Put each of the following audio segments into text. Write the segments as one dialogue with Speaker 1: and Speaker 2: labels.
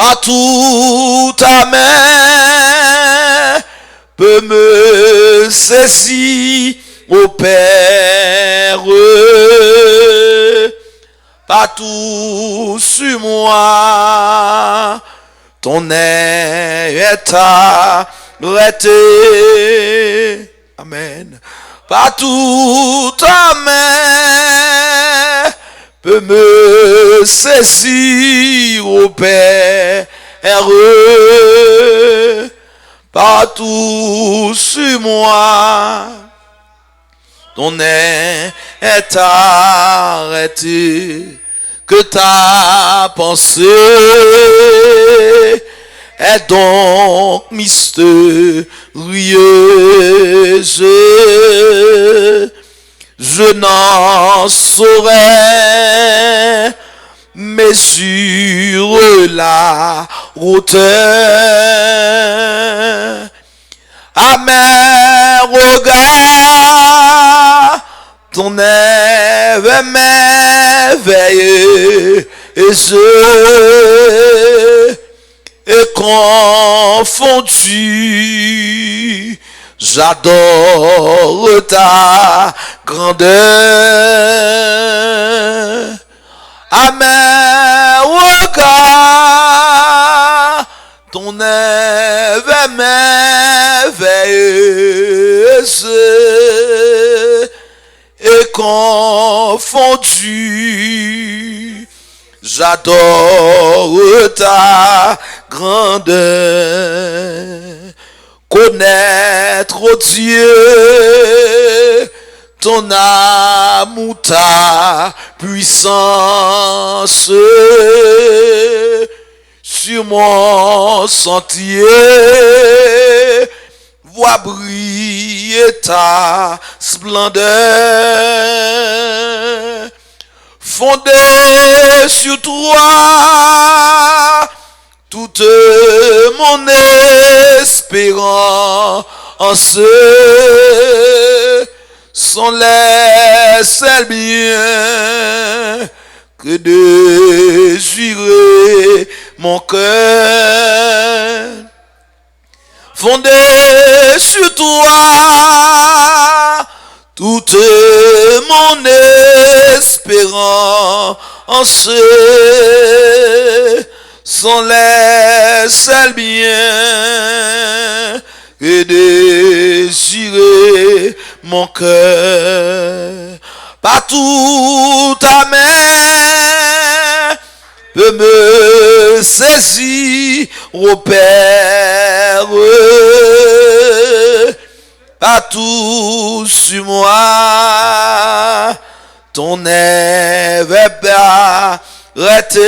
Speaker 1: Pas toute ta main peut me saisir, ô Père. Pas tout sur moi, ton aile est arrêtée. Amen. Pas toute ta main peut me saisir, ô Père. Partout sur moi, ton aile est arrêtée. Que ta pensée est donc mystérieuse. Je n'en saurais mesurer la hauteur. À mes regards, ton œuvre m'éveille et confondu. J'adore ta grandeur. À mes regards, ton œuvre merveilleuse et confondue. J'adore ta grandeur. Connaître, oh Dieu, ton amour, ta puissance sur mon sentier, vois briller ta splendeur. Fondé sur toi, toute mon espérance sont les seuls biens que désirait mon cœur. Fondé sur toi, toute mon espérance sont les seuls biens que désirait mon cœur. Partout ta main peut me saisir, ô Père. Partout sur moi, ton œuvre est arrêtée.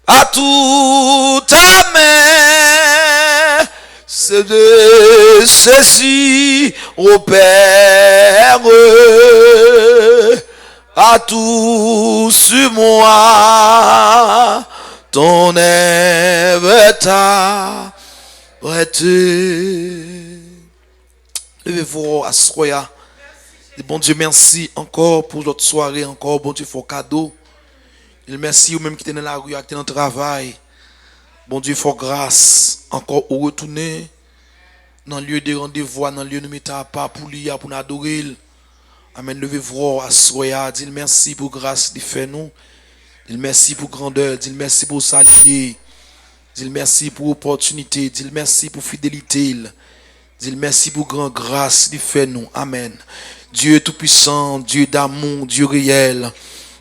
Speaker 1: Partout ta main, c'est de saisir, ô Père. Partout sur moi, ton œuvre est arrêtée. Levez-vous à Soya. Et bon Dieu, merci encore pour votre soirée, encore bon Dieu, pour cadeau. Il merci ou même qui était dans la rue, qui était dans le travail. Bon Dieu, pour grâce, encore au retourner dans le lieu de rendez-vous, dans le lieu de nous mettre à part pour lui, pour nous adorer. Amen. Levez-vous à Soya. Dis merci pour grâce qu'il fait nous. Dis merci pour grandeur. Dis merci pour saluer. Dis merci pour opportunité. Dis merci pour fidélité. Dis merci pour grande grâce qu'il fait nous. Amen. Dieu tout-puissant, Dieu d'amour, Dieu réel,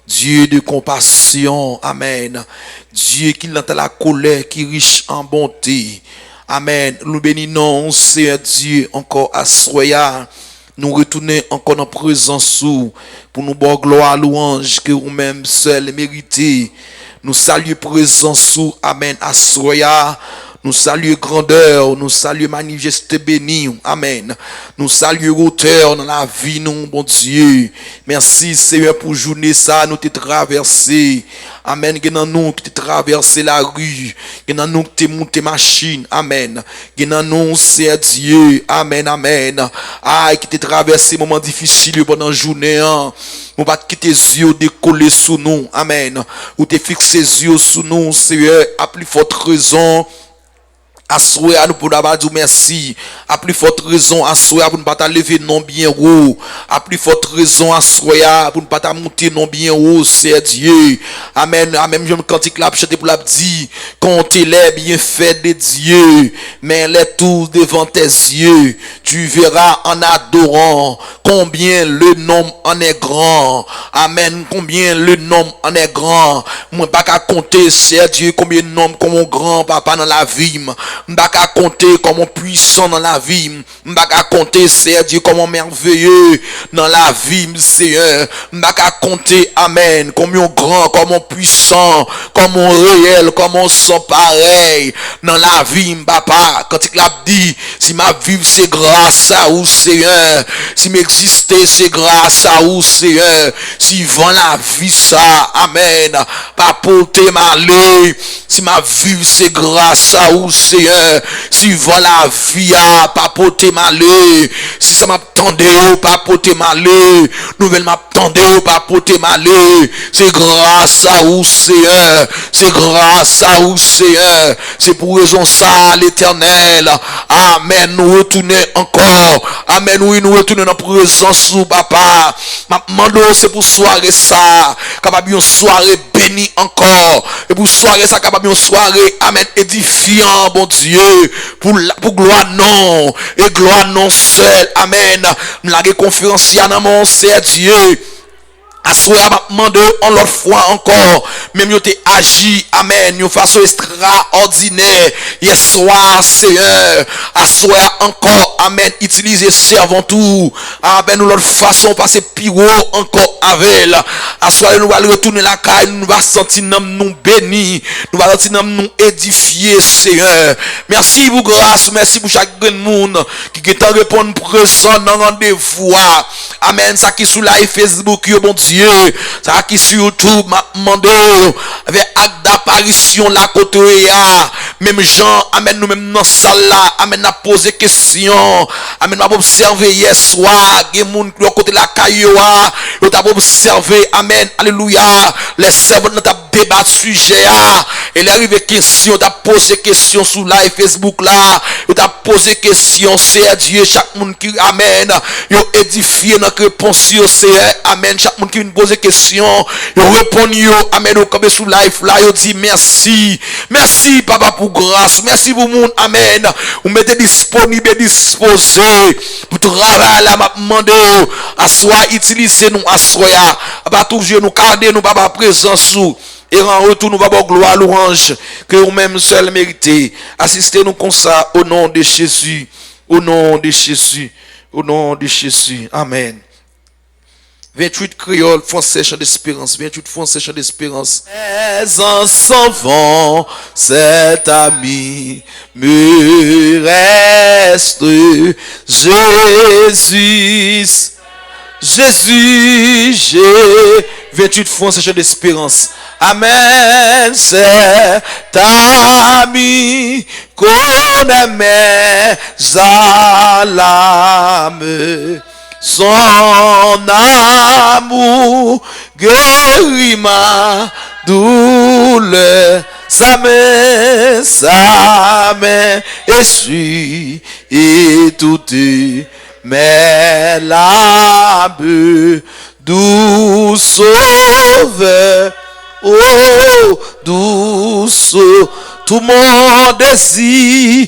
Speaker 1: Dieu de compassion. Amen. Dieu qui n'entend la colère, qui est riche en bonté. Amen. Nous bénissons, Seigneur Dieu, encore à Soya. Nous retournons encore en présence pour nous boire gloire, louange que vous-même seul méritez. Nous saluons présence. Amen. À Soya. Nous saluons grandeur, nous saluons majesté bénie. Amen. Nous saluons hauteur dans la vie, nous, bon Dieu. Merci, Seigneur, pour journée ça, nous t'es traversé. Amen. Il y a nous qui t'es traversé la rue. Il y a nous qui t'es monté machine. Amen. Il y a nous, c'est Dieu. Amen, amen. Ah, qui t'es traversé moment difficile pendant la journée. Nous pas quitter les yeux décoller sous nous. Amen. Ou t'es fixé les yeux sous nous, Seigneur, à plus forte raison. Assoya nous pour d'abord dire merci. À plus forte raison, assoya pour ne pas lever non bien haut. À plus forte raison, assoya pour ne pas monter non bien haut, c'est Dieu. Amen. Amen. Je me cantique là, chanter pour la dire, comptez les bienfaits de Dieu, mais les tous devant tes yeux. Tu verras en adorant combien le nom en est grand. Amen. Combien le nom en est grand. Moi, pas qu'à compter, c'est Dieu, combien de noms comme mon grand papa dans la vie. M'baka compter comme puissant dans la vie. M'baka compter, c'est Dieu, comme merveilleux dans la vie, Seigneur. M'baka compter, amen, comme grand, comme puissant, comme réel, comme sans pareil dans la vie, papa. Quand il a dit, si ma vie c'est grâce à vous, Seigneur. Si m'exister c'est grâce à vous, Seigneur. Si vend la vie ça, amen. Pas porter malheur. Si ma vie c'est grâce à vous, Seigneur. Si voilà via papoter malheur, si ça m'attendait pas poter malheur, nouvelle m'attendait pas poter malheur, c'est grâce à vous, Seigneur, c'est grâce à vous, Seigneur, c'est pour raison ça l'Éternel. Amen. Nous retournons encore, amen. Oui, nous retournons dans la présence de papa. Ma demande c'est pour soirée ça, capable une soirée bénie encore, et pour soirée ça capable une soirée, amen, édifiant, bon Dieu, pour gloire non, et gloire non seul, amen. La conférence y a dans mon c'est Dieu. Assoya m'a demandé en l'autre fois encore, même yo te agi, amen, une façon extraordinaire. Hier soir, Seigneur, assoya encore, amen, utiliser servant tout, amen, nous l'autre façon passer piro encore avec. Assoya nous allons retourner la caille, nous va sentir nous bénis, nous va sentir nous édifier, Seigneur. Merci pour grâce, merci pour chaque monde qui est en répondre présent dans rendez-vous. Amen, ça qui sous live Facebook, yo bon Dieu. Ça qui sur YouTube m'a demandé avec acte d'apparition la côté même gens, amen, nous même dans salle là, amen, n'a posé question, amen, m'a observé hier soir, des monde qui côté la cailloua, yo t'a observé, amen, alléluia, les servants n'a débattre sujet et il arrive question, t'a posé question sur live Facebook là, yo t'a posé question, c'est Dieu, chaque monde qui amen, yo édifié notre réponse, c'est amen, chaque monde qui poser question, yo répond yo, amen, comme sous live là, yo dit merci, merci papa pour grâce, merci pour monde, amen, vous mettez disponible, disposé pour travailler là, m'a demandé à soit utiliser nous, à soit pas toujours nous garder nous papa présence sous et en retour nous va gloire l'orange que vous même seul méritez. Assistez nous comme ça au nom de Jésus, au nom de Jésus, au nom de Jésus, amen. 28 créoles, français, chant d'espérance. 28 français, chant d'espérance. Mais en s'en vont, cet ami me reste Jésus. Jésus, j'ai 28 français, chant d'espérance. Amen, cet ami qu'on aimait à l'âme. Son amour guérit ma douleur, sa main essuie et toutes mes larmes, doux sauveur, oh douce, tout mon désir,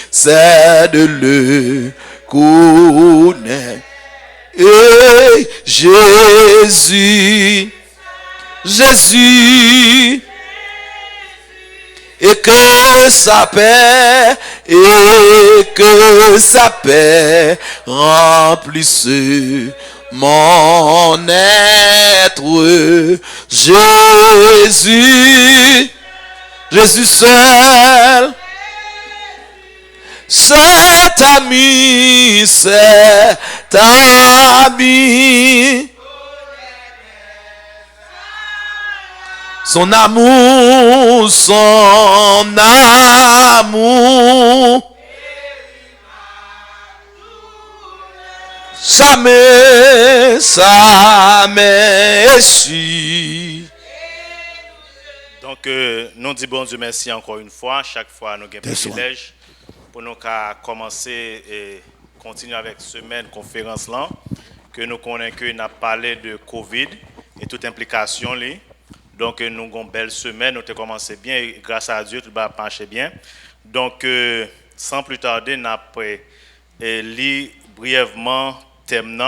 Speaker 1: c'est de le connaître. Et Jésus, et que sa paix, remplisse mon être. Jésus, Jésus seul. Cet ami, cet ami. Son amour, son amour. Jamais, jamais su.
Speaker 2: Donc, nous disons bon Dieu merci encore une fois. Chaque fois, nous avons un privilège pour nous commencer et continuer avec semaine conférence là. Que nous connaissons que nous avons parlé de Covid et toute implication. Donc, nous avons une belle semaine. Nous avons commencé bien et grâce à Dieu, tout va marcher bien. Donc, sans plus tarder, nous avons lu brièvement thème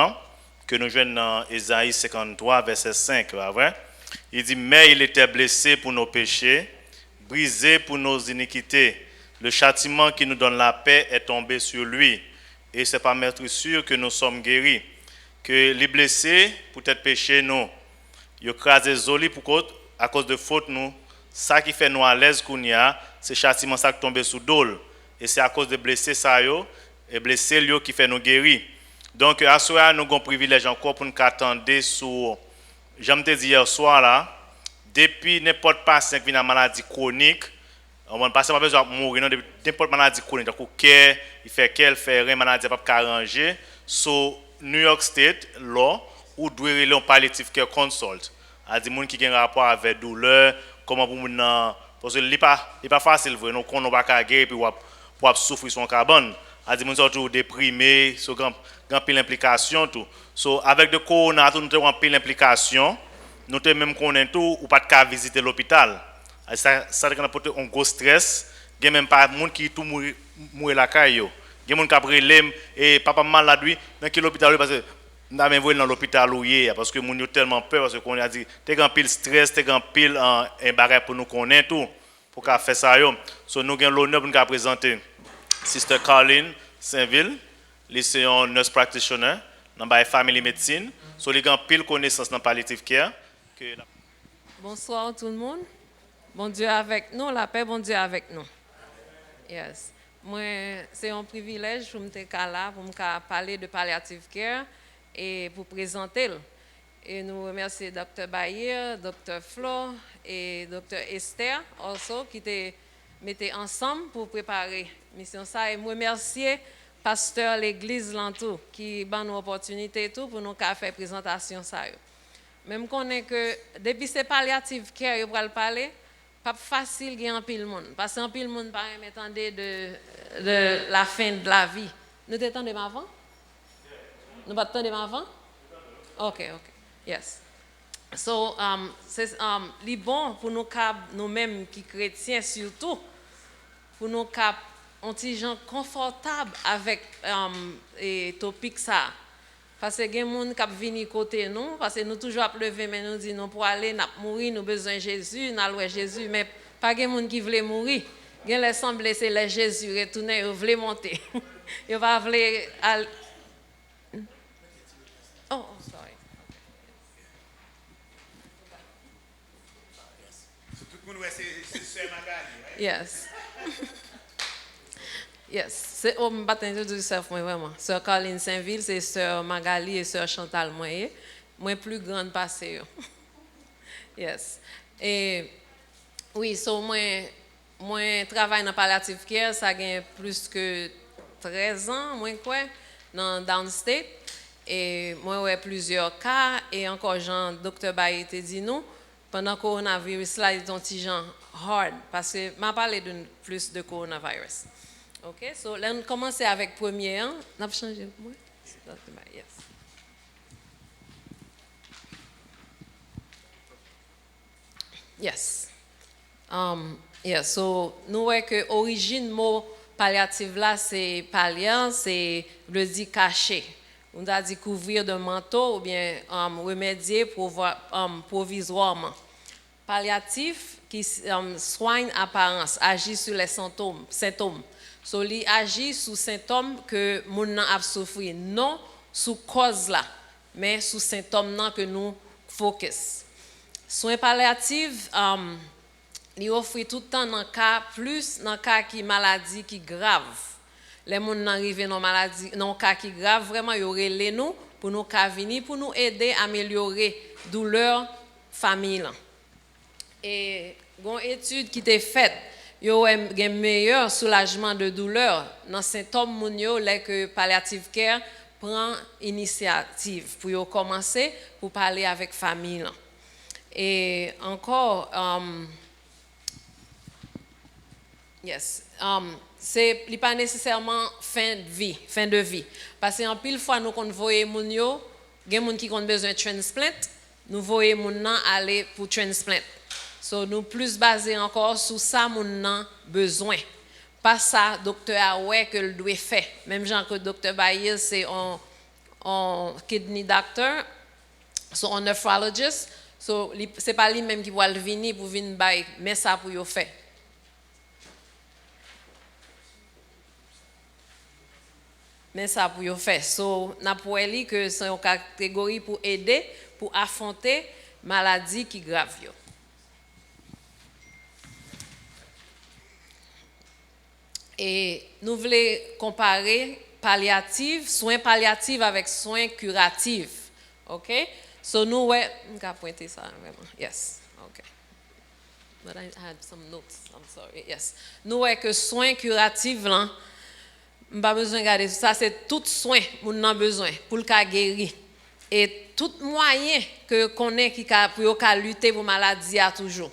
Speaker 2: que nous jouons dans Ésaïe 53, verset 5. Vrai? Il dit, mais il était blessé pour nos péchés, brisé pour nos iniquités. Le châtiment qui nous donne la paix est tombé sur lui. Et c'est par mettre sûr que nous sommes guéris. Que les blessés, peut-être péché, nous. Ils crasé zoli pour à cause de faute nous. Ça qui fait nous à l'aise qu'on y a, c'est châtiment ça qui tombe sous dol. Et c'est à cause de blessés ça yo, et blessés yo qui fait nous guérir. Donc à ce soir nous avons un privilège encore pour nous attendre sur, j'aime te dire hier soir là, depuis n'importe patient qui vient une maladie chronique, on ne passe pas besoin de mourir, n'importe maladie chronique, donc cœur, il fait quelle fait rien maladie pas arranger. So New York State law ou doit aller en palliative care consult. A dit moun qui a un rapport avec douleur, comment pour moun parce que il pas facile vrai, nous on pas guérir puis pour souffrir son carbone. A dit moun surtout déprimé, so grand pile implication tout. So avec de corona tout nous avons pile implication, nous te même connaît tout ou pas de visiter l'hôpital. Ça qu'on a porté un gros stress, il y a même pas moun qui tout mourir la caille yo. Il y a moun qui a brûlé et papa malade lui dans l'hôpital parce que n'a même voulu dans l'hôpital parce que moun yo tellement peur parce qu'on a dit t'es grand pile stress, t'es grand pile embarras pour nous connaître tout pour qu'a faire ça yo. So nous avons l'honneur pour nous présenter Sister Caroline Saint-Ville, c'est une nurse practitioner dans la family medicine. So les grand pile connaissance dans palliative care.
Speaker 3: Bonsoir tout le monde. Bon Dieu avec nous, la paix, bon Dieu avec nous. Yes. Moi, c'est un privilège pour me là pour me parler de palliative care et pour présenter. Et nous remercions Dr. Bayer, Dr. Flo et Dr. Esther also qui te mettaient ensemble pour préparer la mission ça. Et nous remercions pasteur l'église Lantou qui donne nous opportunité tout pour nous faire présentation ça. Même qu'on est que depuis ces palliative care yo pral parler pas facile gain pile monde parce que pile monde pas m'attendre de la fin de la vie. Nous t'attendons avant? Nous pas attendre avant? OK. Yes. So c'est li bon pour nous mêmes qui chrétiens surtout pour nous cap un petit gens confortable avec et topic ça. Parce que il y a des gens qui viennent côté nous, parce que nous toujours lever, mais nous disons, pour aller, nous mourir, nous avons besoin de Jésus, nous avons Jésus, mais pas de gens qui veulent mourir. Il y a les semblés, c'est les Jésus, retourner, ils veulent monter. Ils va vouloir aller. Oh, sorry.
Speaker 4: Tout le monde, c'est Sœur Magali.
Speaker 3: Yes. Yes, c'est au matin de self moi vraiment. Sœur Caroline Saint-Ville, c'est sœur Magali et sœur Chantal moi plus grande passée. Yes. Et oui, so moi travaille dans palliative care, ça gagne plus que 13 ans, moi quoi, dans downstate et moi ouais plusieurs cas et encore Jean docteur Baye te dit nous pendant coronavirus là ils ont petit gens hard parce que m'a parlé de plus de coronavirus. OK, so là on commence avec premier an, on a changé moi. Yes. Yes. Yeah, so nous voyons que origine mot palliative là c'est palliant, c'est le dit caché. On a dit couvrir de manteau ou bien remédier provisoirement. Palliatif qui soigne apparence, agit sur les symptômes. So li agit sous symptômes que moun nan a souffrir, non sous cause là, mais sous symptômes nan que nous focus. Soins palliatifs il offre tout le temps dans cas plus dans cas qui maladie qui grave. Les gens n'arrivent dans maladie dans cas qui grave vraiment y aurait les nous pour nous venir pour nous aider à améliorer douleur famille là. Et une étude qui était faite, il y a un meilleur soulagement de douleur dans symptômes mounio là que palliative care prend initiative pour commencer pour parler avec famille là. Et encore c'est pas nécessairement fin de vie parce qu'en pile fois nous qu'on voyait moun yo gen moun qui ont besoin de transplant nous voyons moun nan aller pour transplant so nous plus basé encore sur ça moun nan besoin pas ça docteur a ouais que le doit faire même genre que docteur Bayer c'est un kidney doctor so un nephrologist so c'est pas lui même qui va venir pour venir bailler mais ça pour yo faire. Mais ça pour yo faire. So n'a pour lui que c'est une catégorie pour aider pour affronter maladie qui grave yo. Et nous voulons comparer soins palliatifs avec soins curatifs. OK? So nous on va pointer ça vraiment. Yes. OK. But I had some notes. I'm sorry. Yes. Nous que soins curatifs là pas besoin de garder ça c'est tout soin moun nan besoin pour le cas guérir et tout moyen que connaît qui pour lutter pour maladie a toujours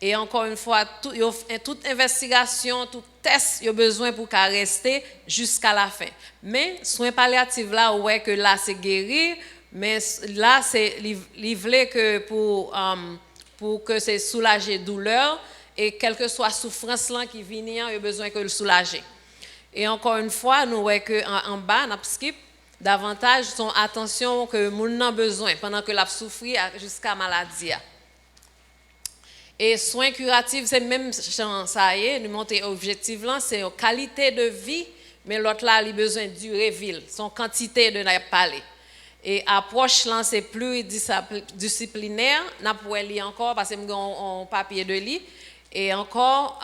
Speaker 3: et encore une fois toute investigation tout test il a besoin pour rester jusqu'à la fin mais soins palliatifs là ouais que là c'est guérir mais là c'est livré que pour que c'est soulager douleur et quelle que soit souffrance là qui vient il a besoin que le soulager. Et encore une fois, nous voyons qu'en bas, nous skip davantage son attention que moun a besoin pendant que la souffrir jusqu'à maladie. Et soins curatifs, c'est même ça y est, nous monter objectif là, c'est une qualité de vie, mais l'autre là, il a besoin de durée ville, son quantité de parler. Et approche là, c'est plus disciplinaire, n'a pas lire encore parce que nous avons un papier de lit et encore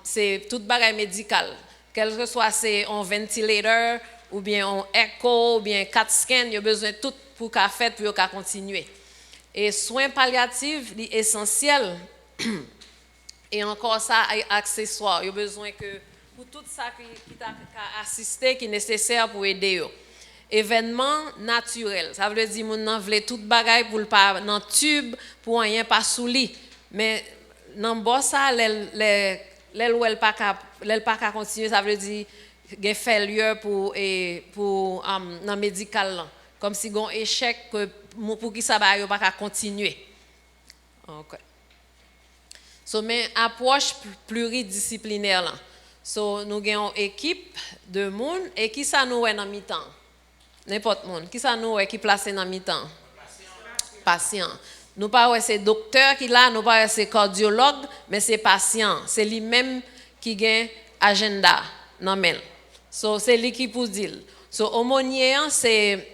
Speaker 3: c'est toute bagaille médicale. Quel que soit c'est un ventilateur ou bien un écho ou bien 4 scans, il y a besoin de tout pour qu'à faire pour qu'à continuer. Et soins palliatifs, c'est essentiel. Et encore ça accessoire, il y a besoin que pour tout ça qui t'a assisté qui est nécessaire pour aider. Événement naturel, ça veut dire mon nan vle tout bagaille pour pas dans tube pour rien pas sous lit. Mais dans boss ça l'elle ou elle pas qu'à continuer ça veut dire gen failure pour dans médical là comme si gon échec pour qui ça va pas qu'à continuer. OK. So mais approche pluridisciplinaire là. So nous avons une équipe de monde et qui ça nous est dans mi-temps. N'importe monde qui ça nous est qui placé dans mi-temps. Patient. Nous pas c'est docteur qui là, nous pas c'est cardiologue, mais c'est patient, c'est lui-même qui gagne agenda dans mail. So c'est lui qui pour dire. So aumônier c'est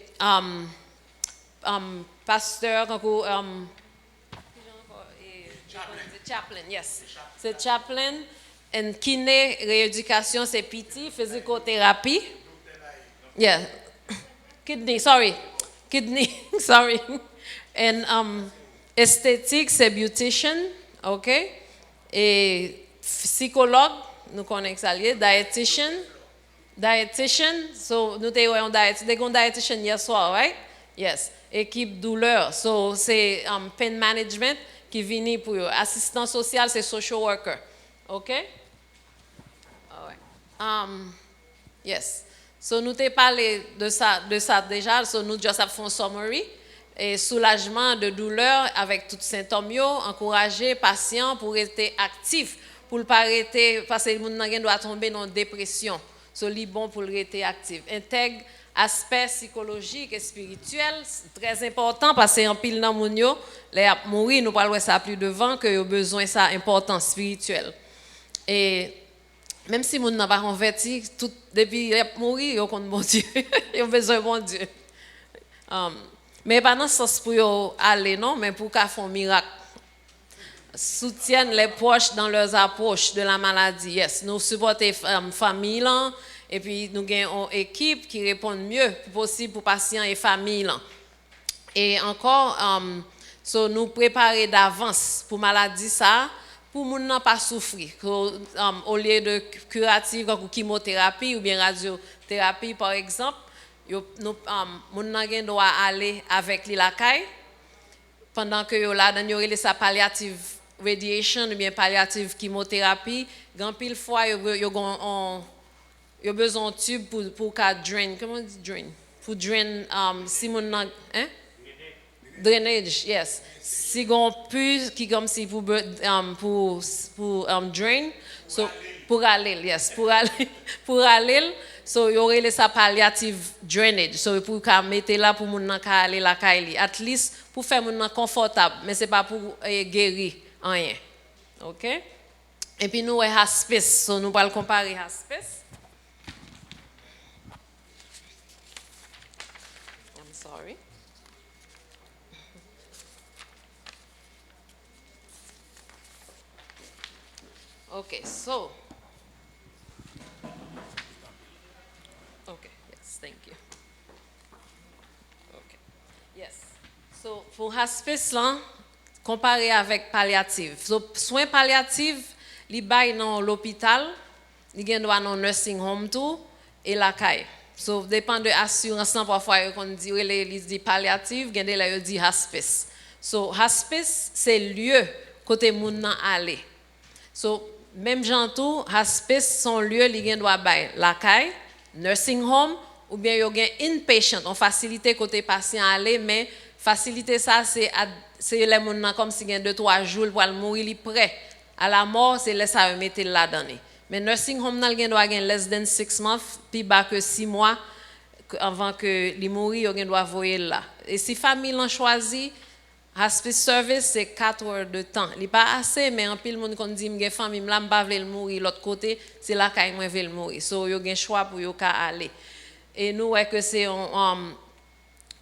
Speaker 3: pasteur chaplain, yes. C'est chaplain and kiné rééducation c'est PT, physicothérapie. Yeah. Kidney, sorry. Sorry. And esthétique, c'est beautician, OK? Et psychologue, nous connaissons ça, dietitian, so nous avons un dietitian hier soir, right? Yes. Équipe douleur, so c'est pain management qui vient pour eux. Assistant social, c'est social worker, OK? All right. Yes. So nous t'ai parlé de ça déjà, so nous just have fait summary. Et soulagement de douleur avec tous les symptômes, encourager patient pour rester actif, pour ne pas arrêter, parce que le monde doit tomber dans une dépression. C'est bon pour rester actif. Intègre aspect psychologique et spirituel, c'est très important parce que en pile dans moun yo, les mourir, nous parlons ça plus devant que yo besoin ça important spirituel. Et même si moun n'a pas converti, tout depuis mourir, yo compte bon Dieu, yo besoin bon Dieu. Mais pas dans ce sens pour aller non, mais pour qu'à faire un miracle. soutiennent les proches dans leurs approches de la maladie. Yes, nous supportons famille là, et puis nous avons une équipe qui répond mieux possible pour patients et famille là. Et encore, nous préparer d'avance pour maladie ça, pour ne pas souffrir. Au lieu de curative comme chimiothérapie ou bien radiothérapie par exemple, nous doit aller avec la caille pendant que yo là dans yo sa palliative radiation ou bien palliative chimiothérapie, grand pile fois yo besoin de tube pour drain, comment on dit drain? Pour drain si mon hein? Drainage, yes. Si gon plus qui comme si pour drain, so pour aller, yes, pour aller, so y aurait sa palliative drainage, so pour mettre là pour mon nan ka aller la kaili, at least pour faire mon nan confortable, mais c'est pas pour guérir rien. OK? Et puis nous hospice, so nous allons comparer hospice. I'm sorry. Okay, so. Okay, yes, thank you. Okay, yes. So, pour hospice là, comparé avec palliative. So, soins palliatifs, li bay dans l'hôpital, li gen doit dans nursing home tout et la caille. So, dépend de assurance parfois on dit li dit palliative, gen de la yo dit hospice. So, hospice c'est lieu côté moun nan aller. So, même gens tout, hospice son lieu li gen doit bay la caille, nursing home ou bien yo gen inpatient, on facilité côté patient aller mais facilité ça c'est les moun comme si gen 2-3 jours pour mourir li prêt à la mort, c'est laisser ça mettre là dedans. Mais nursing home nan gen doit gen less than 6 months, puis bas que 6 mois avant que li mourir yo gen doit voyer là. Et si famille l'en choisi hospice service c'est 4 heures de temps. Il pas assez mais en pile monde qu'on dit m'gen famille là m'pa vle mourir l'autre côté, c'est là kay moi veut mourir. So yo gen choix pour yo ka aller. Et nous ouais que c'est un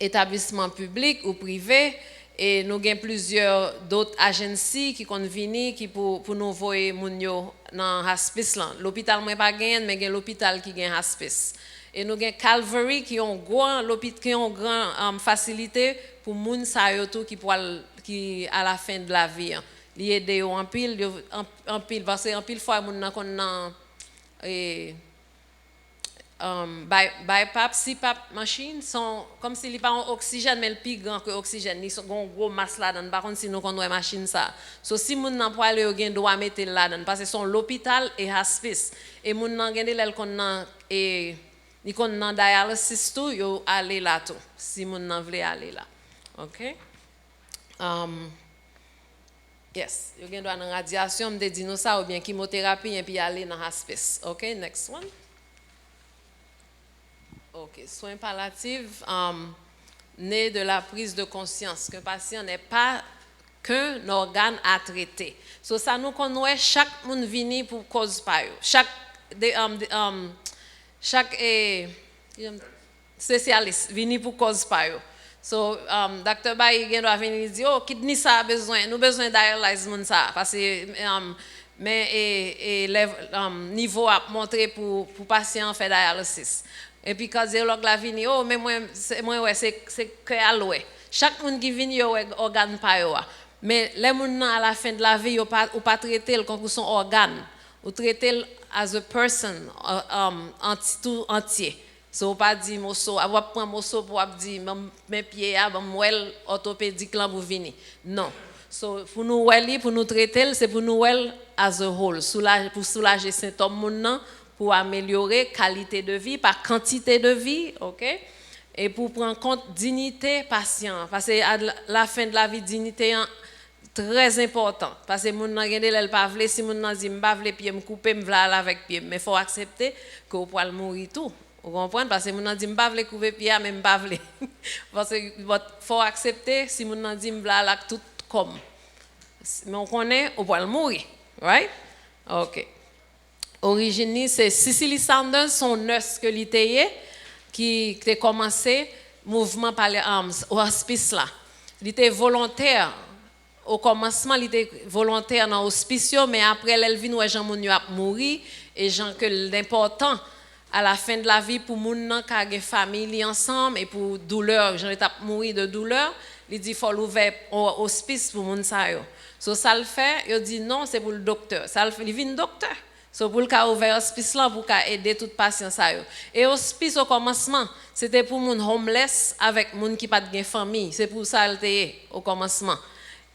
Speaker 3: établissement public ou privé et nous avons plusieurs d'autres agences qui comptent venir qui pour nous voyer moun yo dans hospice là. L'hôpital moi pas gagne mais l'hôpital qui gagne hospice. Et nous avons Calvary qui ont grand facilité pour moun sa yo tout qui à la fin de la vie. Li aider en pile parce que en pile fois moun nan kon nan BiPAP, CPAP machine sont comme s'il n'y a pas d'oxygène, mais le plus grand que l'oxygène. Ils sont un gros masse là-dedans. Par contre, si nous avons une machine, ça. So, si nous n'avons pas le droit mettre là-dedans, parce que c'est l'hôpital et hospice. Et nous n'avons pas de dialysis, tout, ils aller là tout. Si nous n'avons pas aller là. OK? Yes. Ils ont droit à radiation, des dinosaures ou bien chimiothérapie, et puis aller dans hospice. OK? Next one. OK, soins palliatifs nés de la prise de conscience qu'un patient n'est pas qu'un organe à traiter. So ça nous connaît chaque monde vini pour cause pa yo. Chaque spécialiste vini pour cause pa yo. So docteur Baye gen doit venir dire oh kidney ça a besoin, nous besoin dialyse moun ça parce que mais niveau à montrer pour patient faire dialysis. Et puis cardiologue la vini oh mais moi ouais c'est que alloué chaque monde qui vient yo organe pa yo mais les moun à la fin de la vie ou pas traiter comme son organe ou traiter as a person tout entier so pas dire morceau avoir prendre morceau pour dire mes pieds à moelle orthopédique là pour venir non so pour nous pour nous traiter c'est pour nous as a whole pour soulager symptômes moun pour améliorer qualité de vie par quantité de vie, OK? Et pour prendre compte dignité patient parce que à la fin de la vie dignité est très important parce que moun nan gende elle pas vle si moun nan dit m'pa vle pied me couper me vla avec pied mais faut accepter que ou poil mourir tout. Vous comprenez parce que moun nan dit m'pa vle couper pied même m'pa vle parce que faut accepter si moun nan dit m'vla la tout comme mais on connaît ou poil mourir, right? OK. Origine c'est Cicely Sanders son nurse que l'iteye qui a commencé mouvement par les au hospice là. Il était volontaire au commencement, il était volontaire dans l'hospice, mais après, elle vient où Jean Moun a mouru, et Jean que l'important à la fin de la vie pour moun nan ka gen famille ensemble et pour douleur, Jean est mourir de douleur, il dit faut l'ouvrir hospice pour moun sa yo. So ça le fait, il dit non, c'est pour le docteur. Ça le fait, il vient docteur. So pour le cas ouvert hospice là pour aider toute patient ça yo. Et hospice au commencement, c'était pour moun homeless avec moun qui pas de famille, c'est pour ça le était au commencement.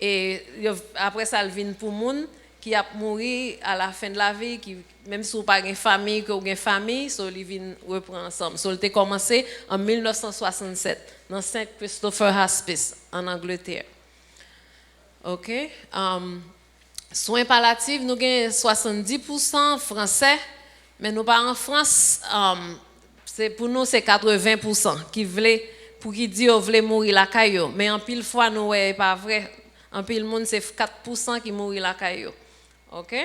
Speaker 3: Et après ça il vient pour moun qui a mouru à la fin de la vie, qui même si vous pas de famille, que vous avez famille, so ils viennent reprendre ensemble. So il a commencé en 1967 dans Saint Christopher Hospice en Angleterre. OK. Soins palliatifs, nous avons 70% français, mais nous pas en France, c'est pour nous c'est 80% qui veulent pour qui dit on veut mourir la caillou, mais en pile fois nous est pas vrai. En pile monde c'est 4% qui mourir la caillou. OK?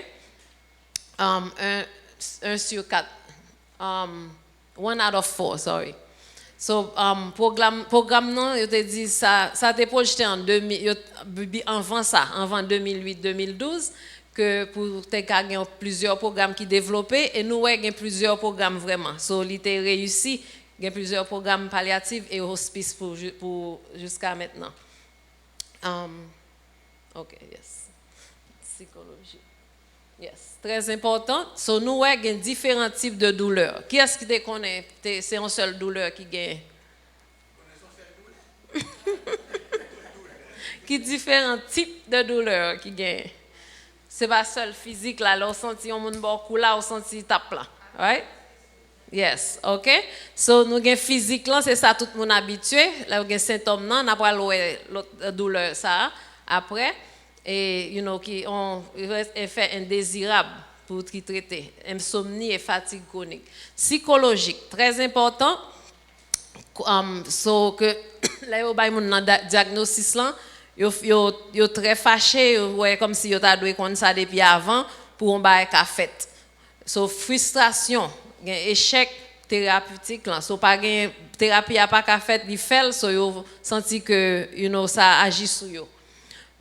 Speaker 3: 1 sur 4. 1 out of 4, sorry. So, programme non, je te dis ça t'est projeté en 2000, avant 2008-2012, que pour te gagner plusieurs programmes qui développés, et nous avons plusieurs programmes vraiment. So, il était réussi, il y a plusieurs programmes palliatifs et hospice pour jusqu'à maintenant. OK, yes. Psychologie. Yes, très important. So, nous avons différents types de douleurs. Qui est-ce qui te connaît? C'est une seule douleur qui gagne. Qui différents types de douleurs qui gagne. C'est pas seul physique là, on senti on moun beaucoup là, on senti tape là. Right? Yes, OK. So nous avons physique là, c'est ça tout le monde habitué. Là on a symptômes non, après l'autre douleur ça après. Et qui ont effet indésirable pour traiter insomnie et fatigue chronique psychologique très important so que là yo bay moun nan diagnostic là yo très fâché ouais comme si yo t'a doué comme ça depuis avant pour on bay ka fait so frustration échec thérapeutique là so pas gain thérapie a pas ka fait li fait so yo senti que ça agit sur yo.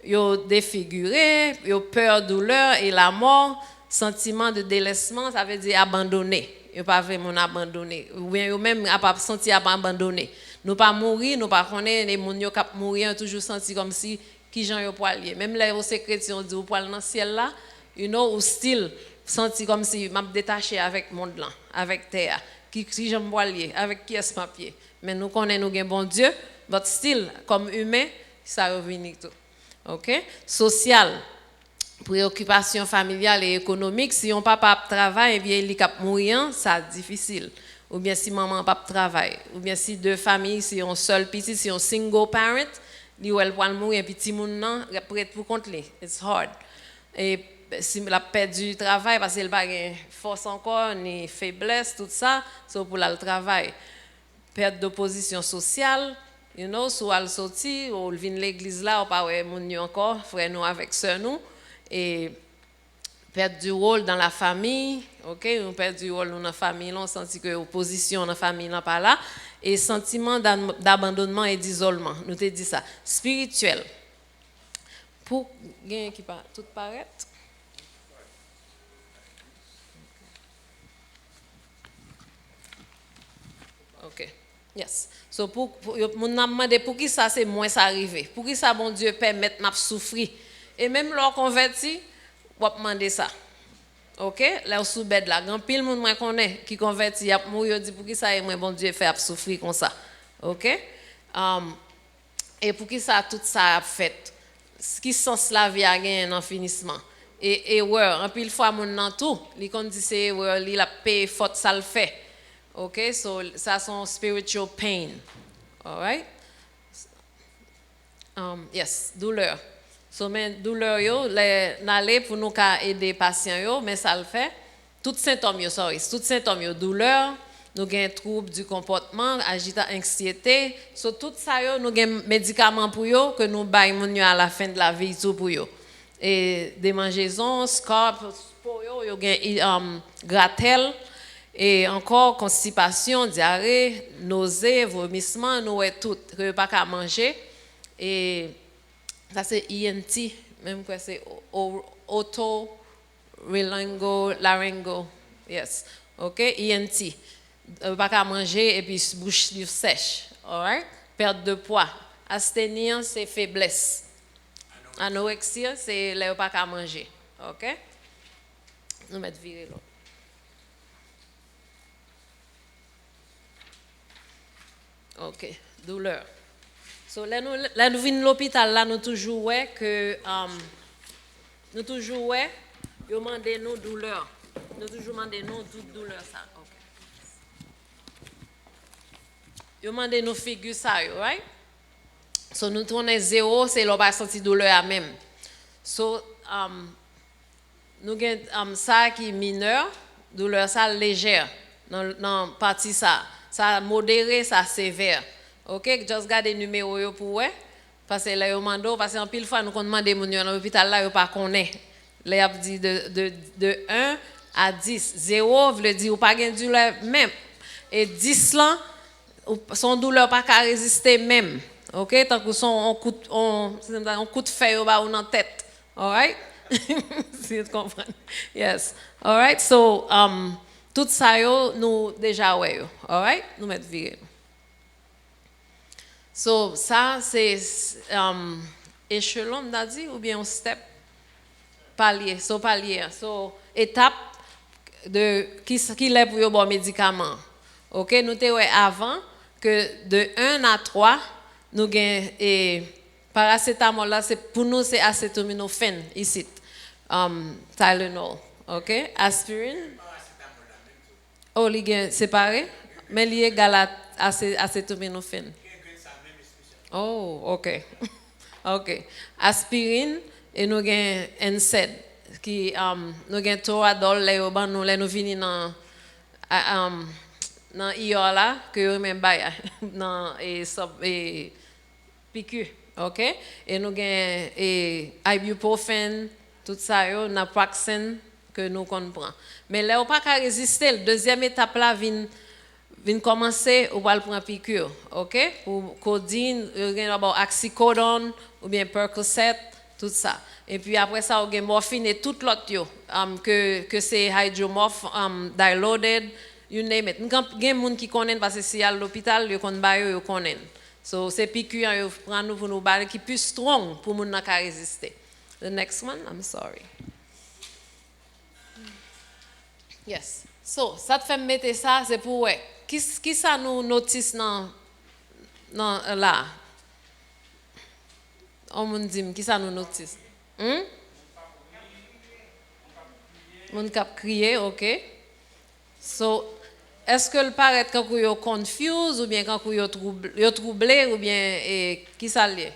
Speaker 3: Yo défiguré, yo peur, douleur et la mort, sentiment de délaissement, ça veut dire abandonné. Yo pas vraiment abandonné. Ou bien yo même a pas senti abandonné. Nous pas mourir, nous pas connaître les moun yo k'ap mourir toujours senti comme si qui gens yo poilier. Même là au chrétien on dit ou poil dans ciel là, ou still senti comme si m'a détaché avec monde là, avec terre. Qui gens poilier, avec qui est papier. Mais nous connaissons nous gen bon Dieu, but still comme humain, ça revient tout. OK? Social, préoccupation familiale et économique. Si on papa travaille, eh bien il est mourir, ça difficile. Ou bien si maman pas travaille, ou bien si deux familles, si on seul petit, si on single parent, li ou elle va mourir petit moun nan prêt pour contre lui. It's hard. Et si la perdu du travail parce qu'elle pas gain force encore ni faiblesse tout ça, c'est pour le travail. Perte de position sociale. So al sorti ou vinn l'église là ou pas ouais moun yo encore frère nous avec sœur nous et perdre du rôle dans la famille, OK, on perd du rôle dans la famille, on senti que opposition dans la famille là pas là et sentiment d'abandonnement et d'isolement. Nous te dit ça. Spirituel. Pour gain qui pas tout paraît. OK. Yes. So mon demandé pour qui ça c'est moins ça arrivé. Pour qui ça bon Dieu permettre m'a souffrir. Et même leur converti, on demander ça. OK? Là sous bed là, grand pile monde moi connaît qui converti a mourir dit pour qui ça moi bon Dieu fait souffrir comme ça. OK? Et pour qui ça tout ça a fait. Ce qui sens la vie a gagné un finissement. Et erreur, en pile fois mon nan tout, li kon dit c'est erreur, li la paye faute ça le fait. OK, so ça son spiritual pain. All right? Yes, douleur. So men douleur yo n'aller pour nous aider patients yo, mais ça le fait. Tout symptômes yo, tout symptômes yo, douleur, nous gain trouble du comportement, anxiété, so tout ça yo nous gain médicaments pour yo que nous bay moun yo à la fin de la vie tout pour yo. Et démangeaisons, scarpe pour yo gain gratelle. Et encore constipation, diarrhée, nausées, vomissements, nous est tout, que pas qu'à manger et Ça c'est ENT, même que c'est auto laryngo. Yes. OK, ENT. Pas qu'à manger et puis bouche sèche. Alright? Perte de poids. Asthénie, c'est faiblesse. Anorexie, c'est là pas qu'à manger. OK? Nous mettre virer là. OK, douleur. So là nous venons à l'hôpital là nous toujours ouais que nous toujours ouais yo mandé nous douleur. Nous toujours mandé nous toute douleur ça. OK. Yo mandé nous figure ça yo, right? So nous tourner 0 c'est là pas senti douleur à même. So nous avons ça qui est mineur, douleur ça légère dans partie ça modéré, ça sévère. OK, juste garder numéro yo pour ouais parce que là yo mando parce qu'en pile fois nous qu'on demander moun yo dans l'hôpital là yo pas connaît. Là y a dit de 1 à 10. 0 veut dire ou pas gain douleur même et 10 là son douleur pas qu'à résister même. OK, tant que son on coup de fer ou dans tête. All right? Si vous comprenez. Yes. All right. So tout ça yo nous déjà ouais yo. All right? Nous mettre virer. So ça c'est échelon on dit ou bien un step palier. So palier. So étape de qui lève pour yo bon médicament. OK, nous te ouais avant que de 1 à 3 nous gain et paracétamol là c'est pour nous c'est acétaminophène ici. Tylenol, OK? Aspirine. Oh, li gain séparé mais li égal à acétaminophène. Oh, OK. OK. Aspirine et nous gain NSAID qui nous gain Toradol là ban nous là nous vini dans IOR là que yo même bail dans et piqûre. OK? Et nous gain ibuprofen tout ça yo naproxen que nous comprend. Mais là on pas qu'à résister, la deuxième étape là vient commencer ou va prendre piqûre. OK? Pour codeine, il y a d'abord oxycodone ou bien Percocet, tout ça. Et puis après ça, il y a morphine et tout l'autre que c'est hydromorph dilaudid, you name it. Il y a des gens qui connaissent parce que si à l'hôpital, ils connaissent. So c'est piqûre yo prend nous pour nous battre qui plus strong pour moun n'a résister. The next one, I'm sorry. Yes. So ça te fait mettre ça c'est pour ouais. Qui ça nous notice dans là. On moun dit qui ça nous notice. Moun k'ap crier, OK? So est-ce que le paraît quand vous êtes confuse ou bien quand vous êtes troublé ou bien qui ça lié?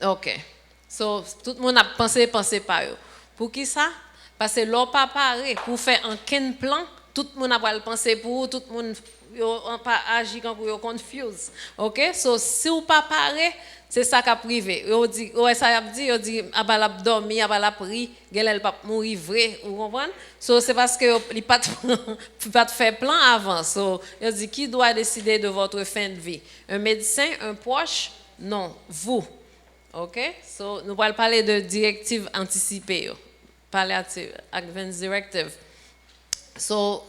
Speaker 3: OK. So tout le monde a pensé par eux. Pour qui ça? Parce que l'on pas paré pour faire un ken plan, tout le monde a pas penser pour tout le monde pas agir quand vous êtes confuse. OK? So si vous pas paré c'est ça qu'a privé. Yo dit ouais ça y a dit yo dit abala dormi abala pri, elle pas mourir vrai, vous comprenez? So c'est parce que il pas faire plan avant. So yo dit qui doit décider de votre fin de vie? Un médecin, un proche? Non, vous. OK? So nous allons parler de directive anticipée yo. Palliative advance directive. So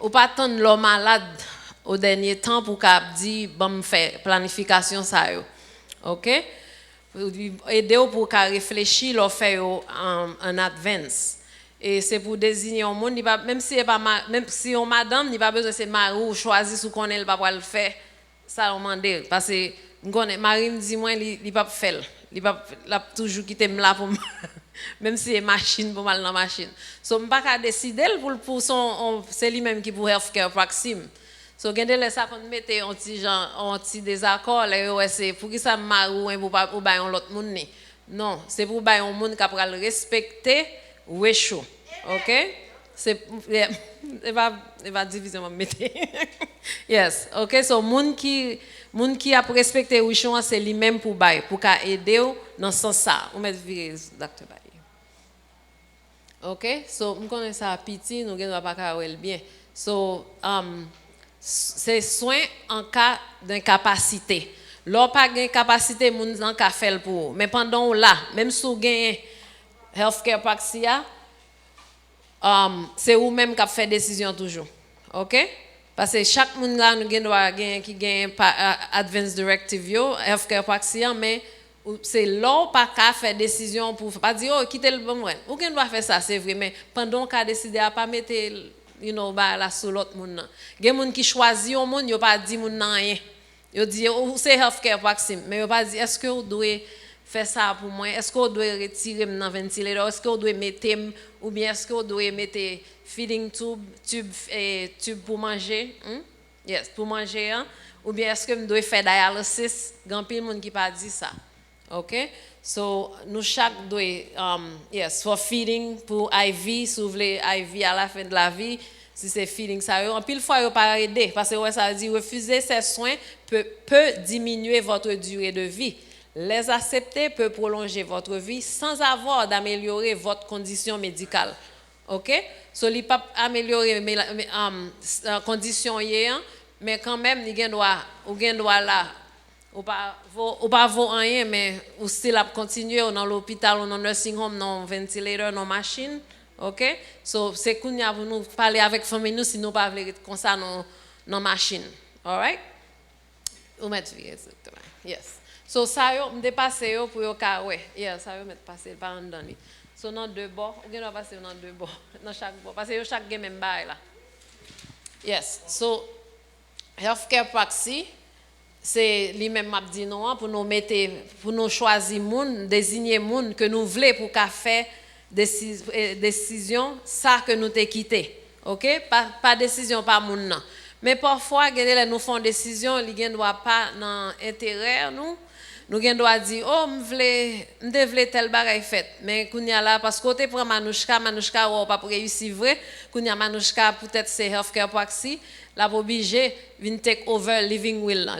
Speaker 3: ou pas attendre l'homme malade au dernier temps pour qu'a dit bon faire planification ça yo. OK? Aider pour qu'à réfléchir, leur faire en advance. Et c'est pour désigner un monde, même si on madame, il pas besoin c'est mari ou choisir sous qu'on elle pas le faire, ça on demander parce que Marie me dit moi il pas faire. Il pas toujours quitter là pour même si c'est machine pour mal dans machine. So m'pas qu'à décider pour son c'est lui même qui pour healthcare proxime. So gende les ça qu'on mette un petit désaccord là ouais c'est pour qui ça marou pour pas pour bailler l'autre monde ni. Non, c'est pour bailler un monde qui va respecter ratio. OK? C'est va division mettre. Yes. OK, so monde qui a respecter ratio c'est lui même pour bailler pour qu'a aider dans ce sens ça. On met virer docteur Baye. OK? So on connaît ça petit, nous gende pas ka bien. So c'est soin en cas d'incapacité. L'on pas de capacité moun nan ka faire pour. Mais pendant là, même si vous gagnez healthcare proxy, c'est vous même qui fait décision toujours. OK? Parce que chaque monde là nous doit gagner qui gagne advance directive yo, healthcare proxy, mais c'est là pas qu'à faire décision pour pas dire oh quitter le bon. Ou qu'on doit faire ça, c'est vrai, mais pendant qu'on a décidé à pas mettre là sur l'autre monde. Il y a des gens qui choisissent un monde, yo pas dit monde rien. Yo dit c'est healthcare proxy, mais yo pas dit est-ce que vous devez faire ça pour moi, est-ce que vous devez retirer dans ventilateur, est-ce que vous devez mettre ou bien est-ce que vous devez mettre feeding tube pour manger, yes, pour manger, hein? Ou bien est-ce que vous devez faire dialysis, grand pile monde qui pas dit ça. OK? So nous chaque doit yes, for feeding pour IV, si vous voulez IV à la fin de la vie. Si c'est feeling ça, en pile fois yo pas aider parce que ouais, ça veut dire refuser ces soins peut diminuer votre durée de vie. Les accepter peut prolonger votre vie sans avoir d'améliorer votre condition médicale. OK? So li pas améliorer condition hier, mais quand même il doit là ou pas vaut rien mais ou still a continuer dans l'hôpital ou dans nursing home dans ventilateur dans machine. OK? So c'est qu'on y a pour nous parler avec famille nous si nous pas veut comme ça dans machine. All right? Ou mettre exactement. Yes. So ça yo me dépasser yo pour yo ka ouais. Yeah, ça yo mettre passer pas en dedans. So dans deux bords, ou doit passer dans deux bords, dans chaque bord parce que yo chaque game même bail là. Yes. So healthcare proxy c'est lui-même m'a dit non pour nous choisir moun, désigner moun que nous voulons pour qu'a faire décision ça que nous t'ai quitté. OK? Pas décision par moun nan. Mais parfois nous font décision, li gen doit pas dans intérêt nous gen doit dire oh me vle tel bagay fait mais kounya là parce que côté prend Manouchka ou pas réussir vrai kounya Manouchka peut-être c'est healthcare proxy la obligé vinn take over living will là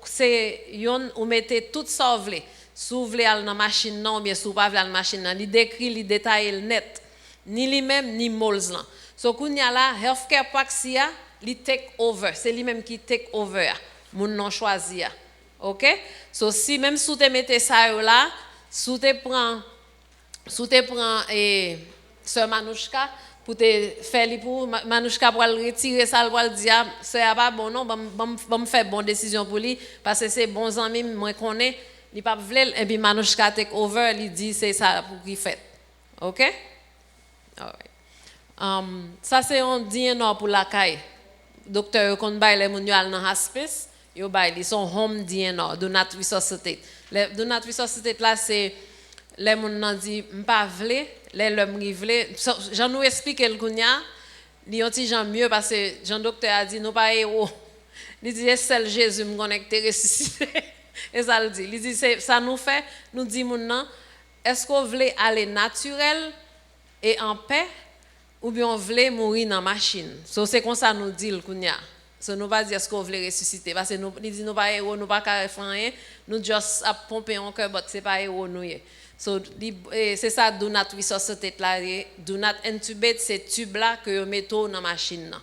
Speaker 3: c'est yon ou mettez tout ça vle sou vle al dans machine non bien sou pas vle al machine nan li décrit li détaillé net ni lui même ni moles là so kounya là healthcare proxy li take over c'est lui même qui take over moun non choisi. OK? So si même si tu mettez ça là, si tu prends sœur Manouchka pour te faire pour Manouchka pour retirer ça pour dire c'est pas bon non, me faire bonne décision pour lui parce que c'est bons amis moi connais, il pas veut et puis Manouchka take over, il dit c'est ça pour qu'il fait. OK? Alright. Ça c'est on dit non pour la caille. Docteur kon bay les moun yo al dans hospice. Yo bay li son home DNR, do not resuscitate. Le do not resuscitate là c'est les moun nan dit m'pa vle, les l'homme vle. J'en nous expliquer le kounya, li yon ti jan mieux parce que Jean docteur a dit nous pas héros. Il dit seul Jésus me connecter ressuscité. Et ça le dit. Il dit ça nous fait nous dit moun nan est-ce qu'on veut aller naturel et en paix ou bien on veut mourir dans machine. So c'est comme ça nous dit le kounya. So nous pas dire est-ce qu'on veut ressusciter parce que nous dit nous pas héros nous pas faire rien nous juste à pomper en cœur mais c'est pas héros nous. So c'est ça do not resuscitate là do not intubate ces tubes là que yo metto dans machine là.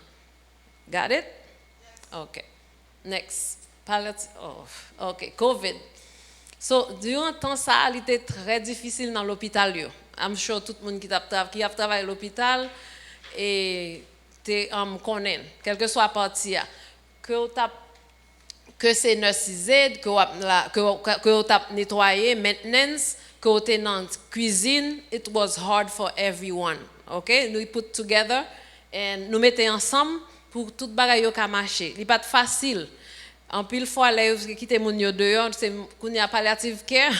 Speaker 3: Got it? Okay. Next. OK, COVID. So durant temps ça il était très difficile dans l'hôpital yo. I'm sure tout le monde qui a travaillé à l'hôpital et connaît quel que soit partie que c'est nurses que t'a nettoyer maintenance que t'es dans cuisine it was hard for everyone. OK, nous put together and nous mettons ensemble pour tout bagaille yo ka marcher. Il pas facile en pile fois les quitter moun yo dehors c'est kounya palliative care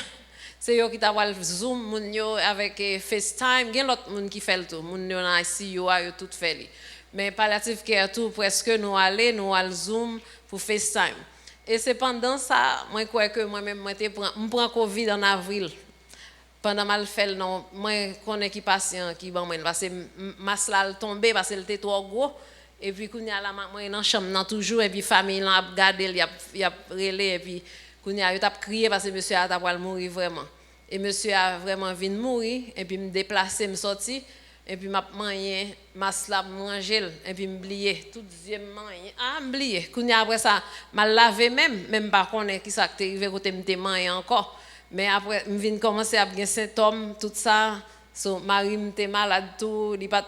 Speaker 3: c'est yo qui t'a zoom moun yo avec FaceTime gen l'autre moun qui fait le tout moun yo dans ICU yo tout fait. Mais palliative care tout presque nous al Zoom pour FaceTime. Et c'est pendant ça moi crois que moi même me prend Covid en avril. Pendant mal fait non moi connais qui patient qui bon moi parce que masse là tombé parce que il était trop gros et puis kounya là moi dans chambre nan toujours et puis famille là regarder il a relé et puis kounya il t'a crié parce que monsieur a t'a mourir vraiment. Et monsieur a vraiment vinn mourir et puis me déplacer me sorti et puis m'a mangé masse là manger et puis m'oublier tout deuxième manger m'oublier kounya après ça m'a lavé même pas connaît qui ça qui arrivé côté m'te manger encore mais après me vinn commencer à avoir symptômes tout ça so Marie m'était malade tout il pas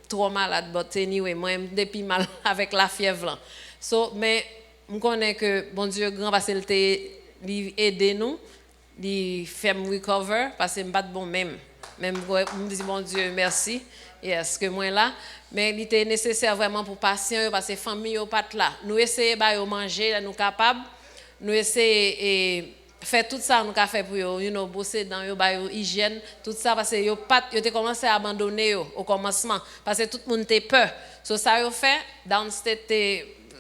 Speaker 3: trop malade but anyway moi depuis mal avec la fièvre là so mais me connais que bon Dieu grand parce qu'il t'a aidé nous il fait me recover parce que me pas bon même me dit bon Dieu merci yes que moi là mais il était nécessaire vraiment pour patient parce que famille pas là nous essayer ba manger là nous capable nous essayer faire tout ça nous qu'a fait pour bosser dans yo ba hygiène tout ça parce que yo te commencé à abandonner au commencement parce que tout le monde était peur so ça yo fait downstate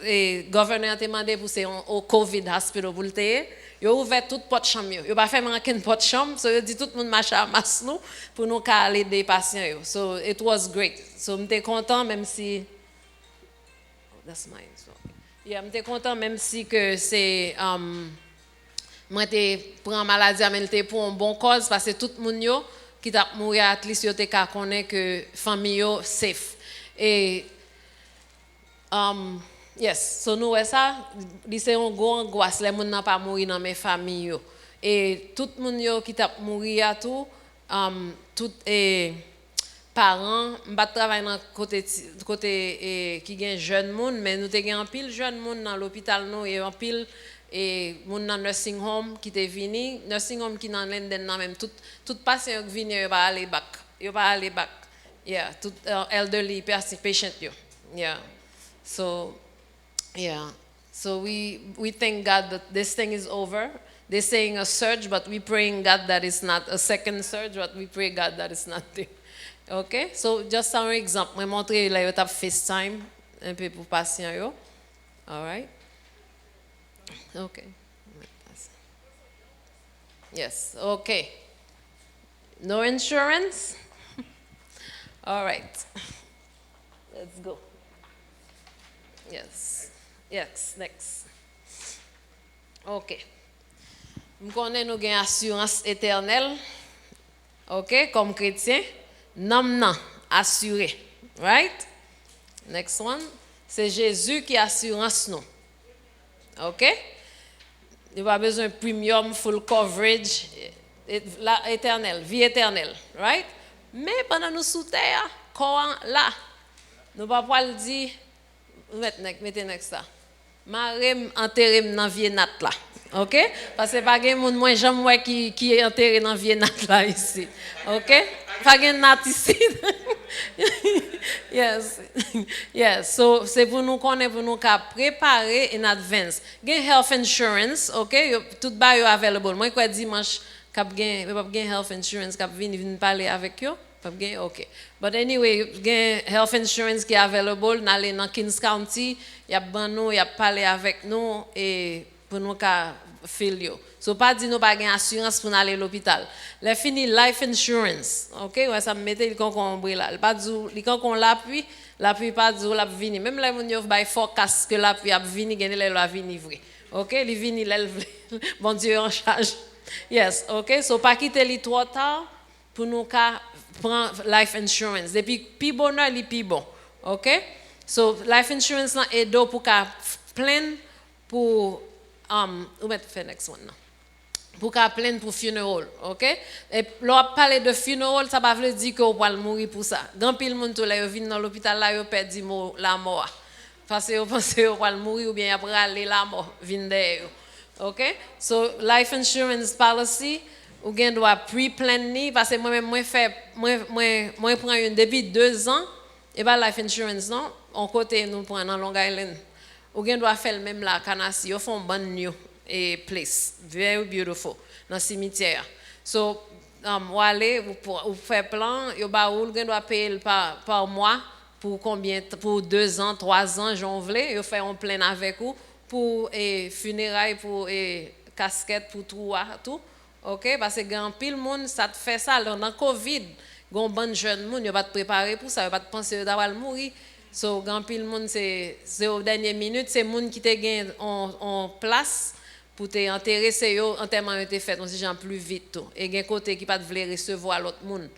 Speaker 3: et gouverneur a demandé pour c'est au Covid hospital pour le yo ouvert toute porte chambre yo pas fait manquer une porte chambre so yo dit tout le monde marche à masse nous pour nous aller des patients yo so it was great so m'étais content même si that's mine so yeah m'étais content même si que c'est moi t'ai prend maladie mais était pour un bon cause parce que tout le monde yo qui t'a mourir at least yo te ka connaît que famille yo safe et yes, so nous ça, c'est une grande angoisse les gens n'ont pas mourir dans mes familles et tout le monde qui t'a mourir à tout tout parents m'pas travailler dans côté qui gagne jeune monde mais nous te gagne en pile jeune monde dans l'hôpital nous et en pile et monde dans nursing home qui te vini nursing home qui dans l'Inden même tout patient qui vini yo pas aller back yeah tout elderly patient yo yeah so yeah, so we thank God that this thing is over. They're saying a surge, but we praying God that it's not a second surge, but we pray God that it's not there. Okay, so just un exemple. Je vais montrer là, je FaceTime un peu pour patient yo. All right. Okay. Yes. Okay. No insurance. All right. Let's go. Yes. Yes, next. OK. Nous connaissons nous gain assurance éternelle. OK, comme chrétien, non assuré. Right? Next one, c'est Jésus qui assurance nous. OK? Il n'y a pas besoin de premium full coverage éternelle, vie éternelle, right? Mais pendant nous sous terre, quand là, nous pas pouvoir dire mettez next ça. Marem enterré dans vie nat là. OK? Parce que pas gen moun moins jamais moi qui est enterré dans vie nat là ici. OK? Pas gen nat ici. Yes. Yes, so c'est pour nous connaître pour nous préparer in advance. Gen health insurance, OK? Tout ba yo available. Moi quoi dimanche cap gen health insurance cap venir parler avec yo. Okay. But anyway, gen health insurance qui est available dans Kings County, y a ban nous, y a parlé avec nous et pour nous ka feel yo. So pas dit nous pas gen assurance pour aller à l'hôpital. Les fini life insurance. OK, ouais ça me mettait le concombre là. Pas dit li kon l'appui pas dit la vini. Même les moun yo bay forecast que l'appui a vini gen la vini vrai. OK, li vini bon Dieu en charge. Yes, OK, so pas quitter li trop tard pour nous ka prend life insurance depuis pi bonheur li pi bon. OK, so life insurance là aide pour ka plan pour ou mettre faire next one là pour ka plan pour funeral. OK, et l'on parler de funeral ça pas veut dire que on va mourir pour ça. Grand pile monde tout là yo vinn dans l'hôpital là yo perdu la mort parce que yo pense yo va mourir ou bien après aller la mort vinn derrière. OK, so life insurance policy ou gen doit pre-plan ni parce que moi prends une depuis 2 ans et pas life insurance non on côté nous prend dans Long Island ou gen doit faire même la Canassi ils font bon new et place very beautiful dans cimetière so ou aller ou faire plan yo ba ou gen doit payer par mois pour combien pour 2 ans 3 ans j'en voulais yo faire un plan avec vous pour funérailles pour casquette pour tout. OK, parce que grand pile monde ça te fait ça dans Covid, gon bon jeune monde yo pas te préparer pour ça, yo pas te penser d'avoir mourir. So grand pile monde c'est aux dernières minutes, c'est monde qui te gagne en place pour te enterrer c'est yo enterrement été fait on dit gens plus vite tout. Et gen côté qui pas te vouloir recevoir l'autre monde.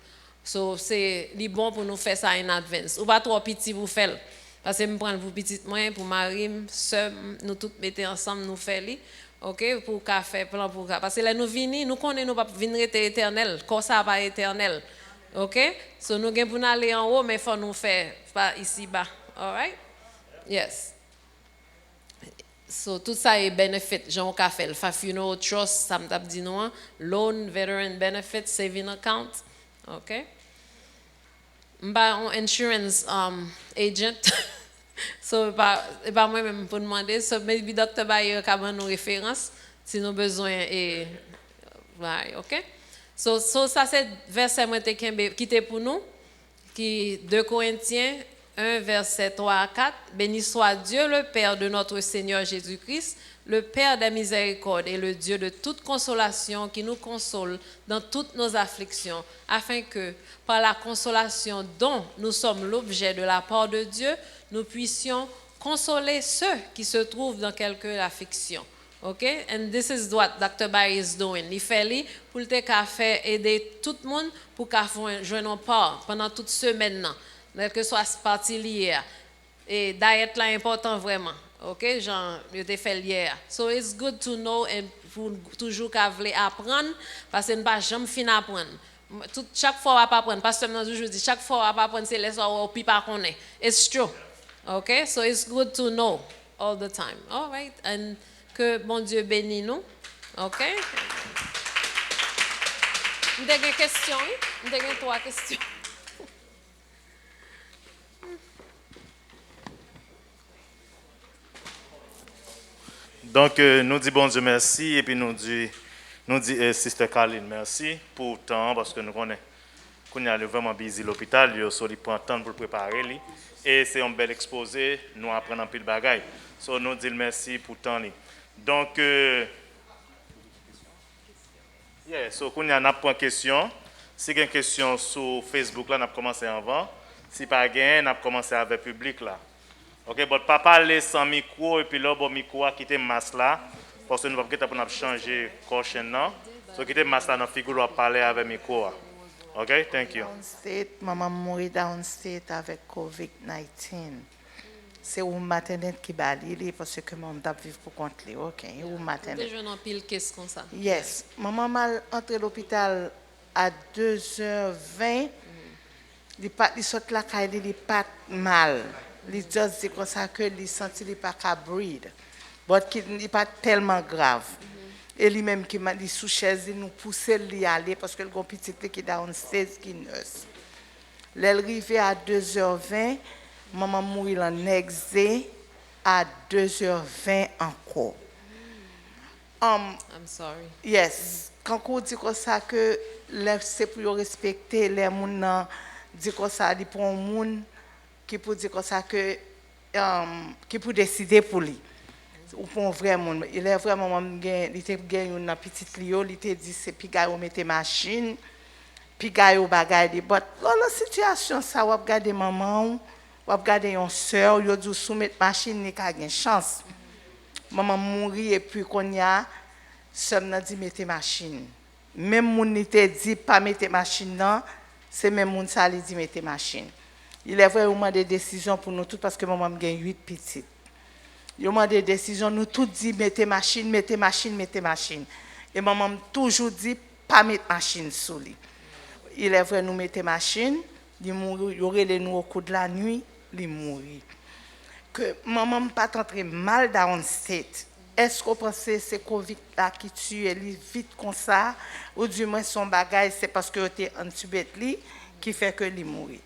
Speaker 3: So c'est bon pour nous faire ça en advance. Ou pas trop petit pour faire. Parce que me prendre pour petit moi pour Marim, sœur, nous toutes mettez ensemble nous faire li. OK, pour faire plan pour parce que là nous venir, nous connaissons nous pas venir être éternel, comme ça pas éternel. OK? So nous gain pour aller en haut mais faut nous faire pas ici bas. All right? Yes. So tout ça est benefit, Jean Café, Funeral Trust, ça me dit non, loan, veteran benefit, saving account. OK? M'ba un insurance agent. So pas moi même pour demander, so maybe Dr. Bayer ka ban nous référence si nous besoin et right, OK? So ça c'est verset moi qui était pour nous qui 2 Corinthiens 1 verset 3 à 4. Béni soit Dieu le Père de notre Seigneur Jésus-Christ, le Père des miséricordes et le Dieu de toute consolation qui nous console dans toutes nos afflictions, afin que, par la consolation dont nous sommes l'objet de la part de Dieu, nous puissions consoler ceux qui se trouvent dans quelque affliction. Okay? And this is what Dr. Barry is doing. Il fait lui pour te faire aider tout le monde pour qu'on joigne part pendant toute semaine, quelle que soit partie liée. Et diet là important vraiment. OK, genre je t'ai fait hier. So it's good to know and pour toujours qu'à vouloir apprendre parce que ne pas jamais finir apprendre. Chaque fois on va pas apprendre parce que moi toujours dis chaque fois on va pas apprendre c'est les soirs on puis pas connaît. It's true. OK, so it's good to know all the time. All right, and que bon Dieu bénisse nous. OK? Vous avez des questions? Vous avez 3 questions.
Speaker 2: Donc, nous disons bon Dieu merci et puis nous disons Sister Caroline merci pour le temps parce que nous connaissons qu'on est vraiment busy l'hôpital, il so, prend le temps pour préparer lui et c'est un bel exposé, nous apprenons un peu de bagaille. So nous disons merci pour le temps. Donc, so qu'on a une question. Si il y a une question sur Facebook là, on a commencé avant. Si pas gain, on a commencé avec le public là. OK, bon, pas parler sans micro et puis là, bon micro a quitté masse là parce que nous va pour changer prochain non. So quitter masse là dans figure parler avec micro. OK, thank you.
Speaker 5: Downstate, maman mourit downstate avec COVID-19. C'est où maternelle qui bali parce que maman doit vivre pour compte lui. OK, où maternelle.
Speaker 3: Déjà dans pile qu'est-ce comme ça.
Speaker 5: Yes, maman mal entré à l'hôpital à 2h20. Il saute la caille, il pas mal. Il juste dit comme ça que il senti il pas qu'à breathe. Mais il pas tellement grave. Et lui-même qui m'a dit sous chaise, il nous poussait l'y aller parce que le grand petit qui downstairs qui nurse. L'arrivée à 2h20, maman mourit en exé à 2h20 encore.
Speaker 3: I'm sorry.
Speaker 5: Yes, quand on dit comme ça que c'est pour respecter les gens dit comme ça, il prend un monde qui peut dire comme ça que qui peut décider pour lui. Ou pour un vrai monde. Il est vraiment il était gagné une petite Clio, il était dit c'est pigaille mettre machine, pigaille bagaille de but dans la situation ça on regarder maman, on regarder une sœur, yo dit soumettre machine ni ka gain chance. Maman mourir et puis qu'on y a sœur n'a dit mettre machine. Même moun n'était dit pas mettre machine non, c'est même moun ça lui dit mettre machine. Il est vraiment des décisions pour nous tous parce que maman gagne 8 petites. Il y a des décisions, nous tous dit mettez machine, mettez machine, mettez machine. Et maman toujours dit pas mettre machine sous lui. Il est vrai nous mettez machine, il mourit, il aurait les nous au cours de la nuit, il mourit. Que maman pas entrer mal downstate. Est-ce qu'on pense que c'est Covid là qui tue elle vite comme ça ou du moins son bagage c'est parce que était entubé qui fait que il mourit.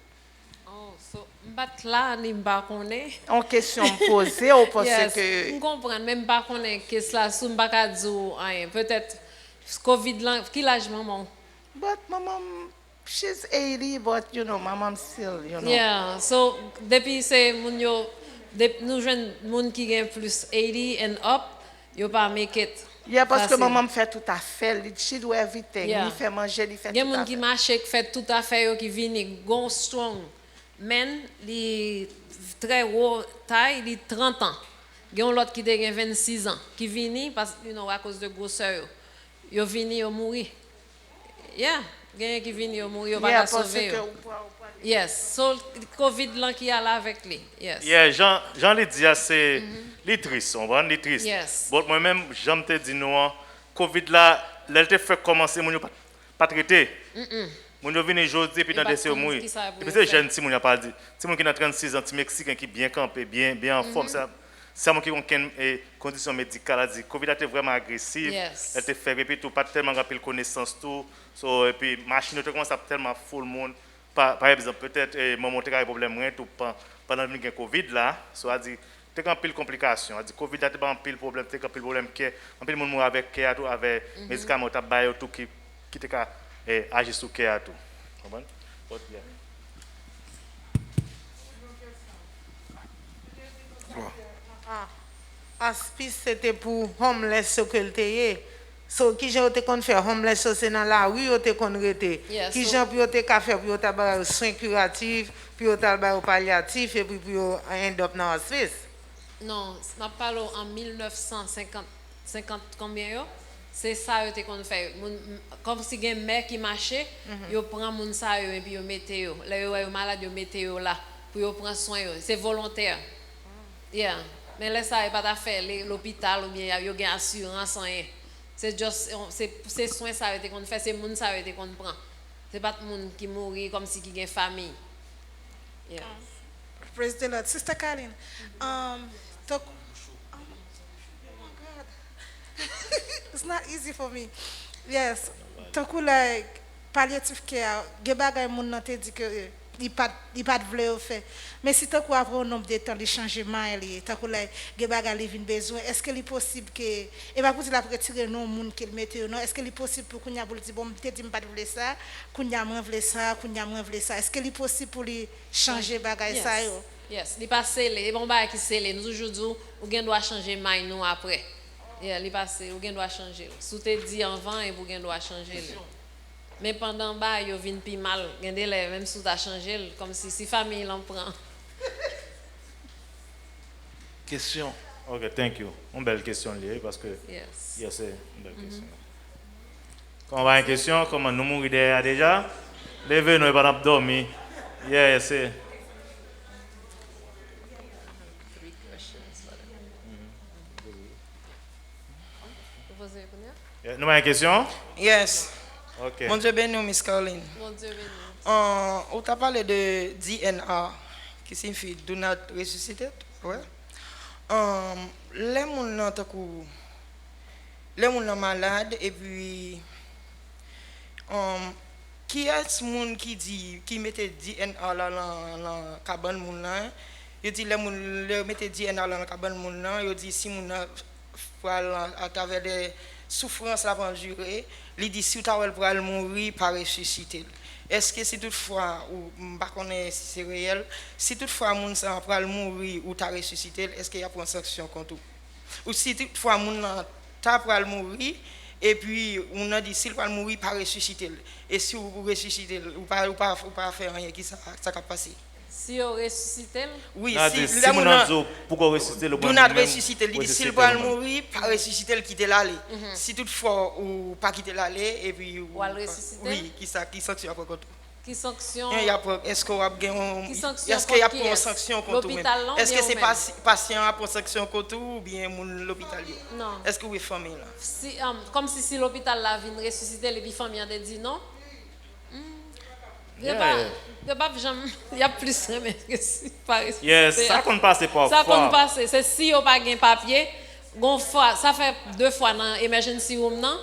Speaker 3: Bat là ni pas connaît.
Speaker 5: En question posée, on pense
Speaker 3: yes,
Speaker 5: que
Speaker 3: on comprend même pas connaît qu'est-ce là sous pas ka dire rien. Peut-être Covid là qui l'âge maman.
Speaker 5: But maman she's 80 but you know maman still you know.
Speaker 3: Yeah, so depuis c'est moun yo nous jeunes moun qui gagne plus 80 and up, yo pas make it.
Speaker 5: Yeah, parce que maman fait tout à fait, she do everything.
Speaker 3: Yeah.
Speaker 5: Il fait manger, il fait tout.
Speaker 3: Il y a
Speaker 5: à
Speaker 3: moun
Speaker 5: fait.
Speaker 3: qui marche fait tout à fait yo qui vini go strong. Men li très haut taille, li 30 ans. Il y a l'autre qui a 26 ans qui vini parce que à cause de grosseur yo vini yo mourir. Yeah, Gen qui vient yo mourir
Speaker 5: Yeah,
Speaker 3: pas
Speaker 5: parce
Speaker 3: sauver.
Speaker 5: que
Speaker 3: Yes, so Covid là qui a là avec lui. Yes.
Speaker 2: Yeah, Jean le dit, c'est les triste, on va les triste.
Speaker 3: Yes.
Speaker 2: Bon, moi-même, j'aime te dire, nous, Covid là, elle fait commencer, mon pas traité. Mon vient aujourd'hui, puis dans des séjours mourir. Et puis c'est jeune, si mon a pas dit. Si mon qui a 36 ans, petit Mexicain qui bien campé, bien en forme, c'est mon qui ont une condition médicale, a dit Covid était vraiment agressive.
Speaker 3: Yes.
Speaker 2: Elle te fait répéter pas tellement rapide connaissance tout. So, et puis machine te commence à tellement full monde. Par exemple, peut-être maman te a problème rien tout pendant le Covid là, so a dit t'es en pile complication, a dit Covid là t'es pas en pile problème, t'es en pile problème que en pile monde mourir avec care tout avec médicaments t'a bailler tout qui te ka agir sur care tout. Comprendre?
Speaker 5: Aspis c'était pour homeless ce que le était. So qui j'ai été qu'on faire homeless c'est dans la rue on était qu'on rete.
Speaker 3: Yeah,
Speaker 5: Qui
Speaker 3: so-
Speaker 5: j'ai pu été ka faire pour ta soins curatifs, puis au ta palliatif et puis pour end up dans hospice.
Speaker 3: Non, je parle en 1950 50 combien yo? C'est ça que qu'on fait. Comme si il y a un mec qui marchait, yo prend moun ça yo et puis yo mette yo. Là yo malade yo mette yo là pour yo prendre soin yo. C'est volontaire. Yeah. Mais là ça est pas à faire l'hôpital ou bien yo gain assurance rien. C'est juste c'est soin ça que qu'on fait, c'est moun ça que qu'on prend. C'est pas tout monde qui mourit comme si qui gain famille. Yeah.
Speaker 6: Praise the Lord. Sister Colin, oh my God. It's not easy for me. Yes. Takou like palliative care, ge bagay moun nan te di que il pas vle au fait. Mais si takou après un nombre de temps de changement li, takou like ge bagay li vinn besoin, est-ce que il possible que et pas pour la retirer non moun qu'il mette non, est-ce que il possible pour kounya pour dire bon te di m'pas vle ça, kounya m'en vle ça, kounya m'en vle ça. Est-ce que il possible pour lui changer bagay ça yo?
Speaker 3: Yes, li pas scellé, bon ba qui scellé. Nous toujours dit ou gen doit changer main nous après. Yeah, li passé ou gen doit changer. Sou te dit avant et vous gen doit changer. Mais pendant ba yo vinn pi mal, gen délai même sou ta changer comme si famille l'en prend.
Speaker 1: Question.
Speaker 2: Ok, thank you. Une belle question liée parce que
Speaker 3: Yes.
Speaker 2: yes, c'est une belle question. Quand on va à une question, comment nous mourir derrière déjà? Levez nous et pas dormir. Yeah, c'est.
Speaker 3: Vous posez pour nous?
Speaker 2: Yeah, nous avons une question?
Speaker 7: Yes.
Speaker 2: Ok.
Speaker 7: Mon Dieu béni, Miss Caroline.
Speaker 3: Mon Dieu béni.
Speaker 7: On t'a parlé de DNA, qui signifie do not resuscitate. Ouais. Les gens malades et puis qui est ce monde qui dit qui mettait DNA là dans la cabane moun là? Il dit les gens mettait DNA là dans la cabane moun là, il dit si moun à travers des souffrances la vont durer, il dit si tu vas mourir par ressusciter. Est-ce que si toutefois ou pas connaît si c'est réel, si toutefois moun ça va mourir ou t'a ressuscité, est-ce qu'il y a une sanction contre? Ou si toutefois moun t'a pral mourir et puis on a dit s'il va mourir par ressusciter et si vous ressusciter ou pas faire rien qui ça va passer?
Speaker 3: Si on ressuscite,
Speaker 7: Oui,
Speaker 2: Si
Speaker 7: si
Speaker 2: mon anzo pourquoi ressusciter le
Speaker 7: do not ressusciter, il dit s'il va mourir par ressusciter quitter l'aller. Si toutefois ou pas quitter l'aller et puis
Speaker 3: Ou al ressusciter?
Speaker 7: oui, qui sanction après contre?
Speaker 3: qui sanction?
Speaker 7: Est-ce qu'on a
Speaker 3: Qui sanction
Speaker 7: est-ce qu'il y a
Speaker 3: contre
Speaker 7: une
Speaker 3: qui
Speaker 7: sanction contre vous?
Speaker 3: L'hôpital là,
Speaker 7: Est-ce que
Speaker 3: bien
Speaker 7: c'est
Speaker 3: ou même?
Speaker 7: patient a une sanction contre vous ou bien l'hôpital?
Speaker 3: Non.
Speaker 7: Est-ce que vous êtes famille là?
Speaker 3: Si, comme si l'hôpital la vient ressusciter, les familles ont dit non. Il y a plus mais que si pas ressusciter.
Speaker 2: Yes, ça compte pas, c'est pas
Speaker 3: Ça
Speaker 2: fort.
Speaker 3: compte passer. C'est si on pas gain papier, ça fait 2 fois dans emergency room non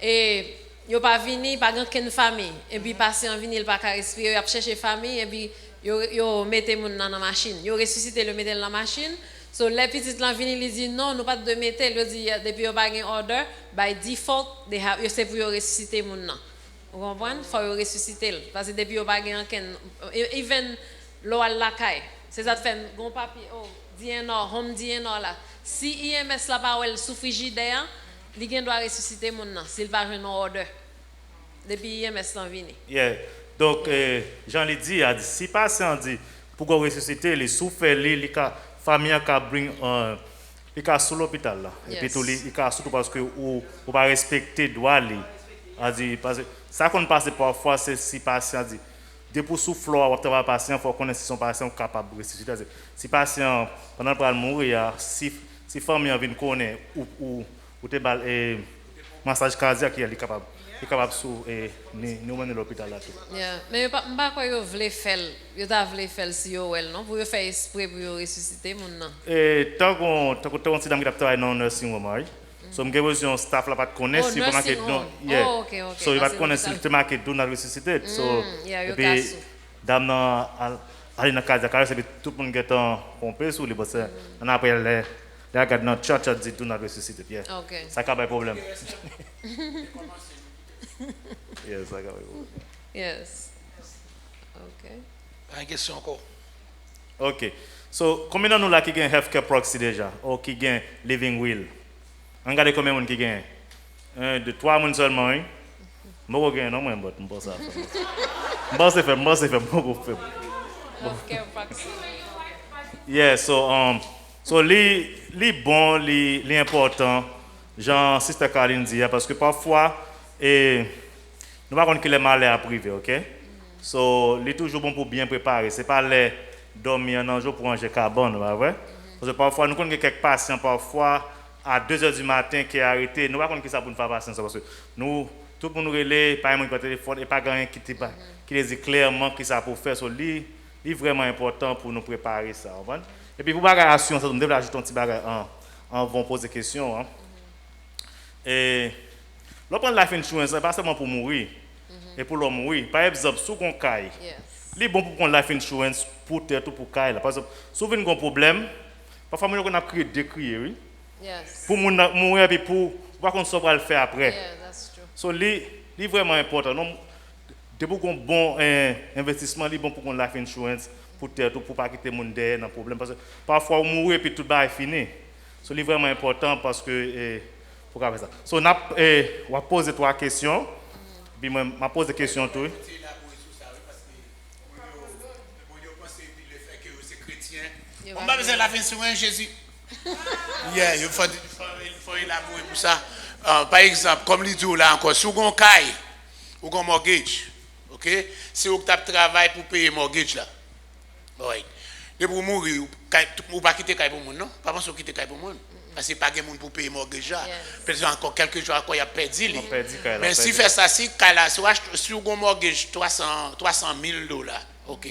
Speaker 3: et yo pas vini, pas gain qu'une famille et puis patient vini, il pas ka respirer, il a chercher famille et puis yo mettez moun dans la machine. Yo ressusciter le mettre dans la machine. So les petites là vini li dit non, nous pas de mettre, il dit depuis yo pas gain order, by default c'est pour yo ressusciter moun nan. Vous comprenez? Il faut ressusciter. Parce que depuis, on n'a pas de even l'eau à la caille. C'est ça qui fait un papier. Oh, DNR, home DNR là. Si IMS là pas sous frigidaire, il doit ressusciter mon nom. S'il va jouer un order. Depuis IMS là vini.
Speaker 2: Yeah. Donc, Jean l'a dit, si patient dit, pour ressusciter, les souffres, les familles qui bring les cas sous l'hôpital là. Et puis tout les cas surtout parce que ou pas respecter droit les. A dit parce que
Speaker 8: Ça qu'on passe parfois, c'est si le patient dit, depuis sous flore, on travaille patient, il faut connaître si son patient est capable de ressusciter. Si le patient, pendant qu'il mourir, si la famille vient connaître ou massage cardiaque, il est capable nous mener à l'hôpital là tout.
Speaker 3: Mais je ne sais pas quoi vous voulez faire. Vous voulez faire si vous non pour faire esprit pour ressusciter mon nom.
Speaker 8: Et tant qu'on si dame qui travaille dans nursing home, so j'ai besoin staff là pas connaître si pas marqué don.
Speaker 3: OK.
Speaker 8: So il va connaître si le marqué don ressuscité. So et puis dame dans aller dans casa c'est tout le monde qui est pompé sur les boss. On après les gars dans church dit don ressuscité.
Speaker 3: OK.
Speaker 8: Ça pas problème. Yes, I got it.
Speaker 3: Yes. OK.
Speaker 1: Une question encore.
Speaker 8: OK. So, combien de nous là qui gagne healthcare proxy déjà ou qui gagne living will? Regardez combien de monde qui gagne? 1 2 3 monde seulement. Hein? Moi gagne non moi mais pas ça. Moi c'est fait beaucoup fait.
Speaker 3: Healthcare proxy.
Speaker 8: Yeah, so li bon, li important. Jean Sister Caroline dit parce que parfois et nous ne pouvons pas les malheurs à privé, ok? So, il est toujours bon pour bien préparer. Ce n'est pas les dormir un jour pour manger carbone, pas vrai? Parce que parfois, nous connaissons quelques patients, parfois, à 2h du matin qui est arrêté. Nous ne pouvons pas ça pour nous faire patience. Parce que nous, tout le monde nous relève, pas un téléphone, et pas quelqu'un qui les dit clairement qui ça pour faire. So, c'est vraiment important pour nous préparer ça. Et puis, pour la assurance, nous devons ajouter un petit bagage en vont poser des questions. Hein? Et lorsqu'on prend life insurance, c'est pas seulement pour mourir, et pour l'homme mourir. Par exemple, si on caille, il est bon pour prendre life insurance pour terre ou pour caille. Parce que si on a un problème, parfois on a crié, décrié, oui. Pour mourir et pour voir qu'on saura le faire après. So, c'est vraiment important. Depuis qu'on bon investissement, il est bon pour prendre life insurance pour terre ou pour pas quitter le monde derrière dans problème. Parce que parfois on mourir et puis tout est fini. So, c'est vraiment important parce que pour faire ça. So, on va poser 3 questions. Puis moi, je pose des questions tout.
Speaker 4: On va besoin de la fin sur un Jésus. Il faut élaborer pour ça. Par exemple, comme il dit là encore, si vous avez un caille ou un mortgage, ok? Si vous travaillez pour payer mortgage là, oui. Et pour mourir, vous ne pas quitter le caille pour monde, non? Pas penser quitter le caille pour monde. Parce que pas de monde pour payer mortgage. Peut-être encore quelques jours après, il a perdu. Mais si fait ça, si vous avez un mortgage $300 000, ok.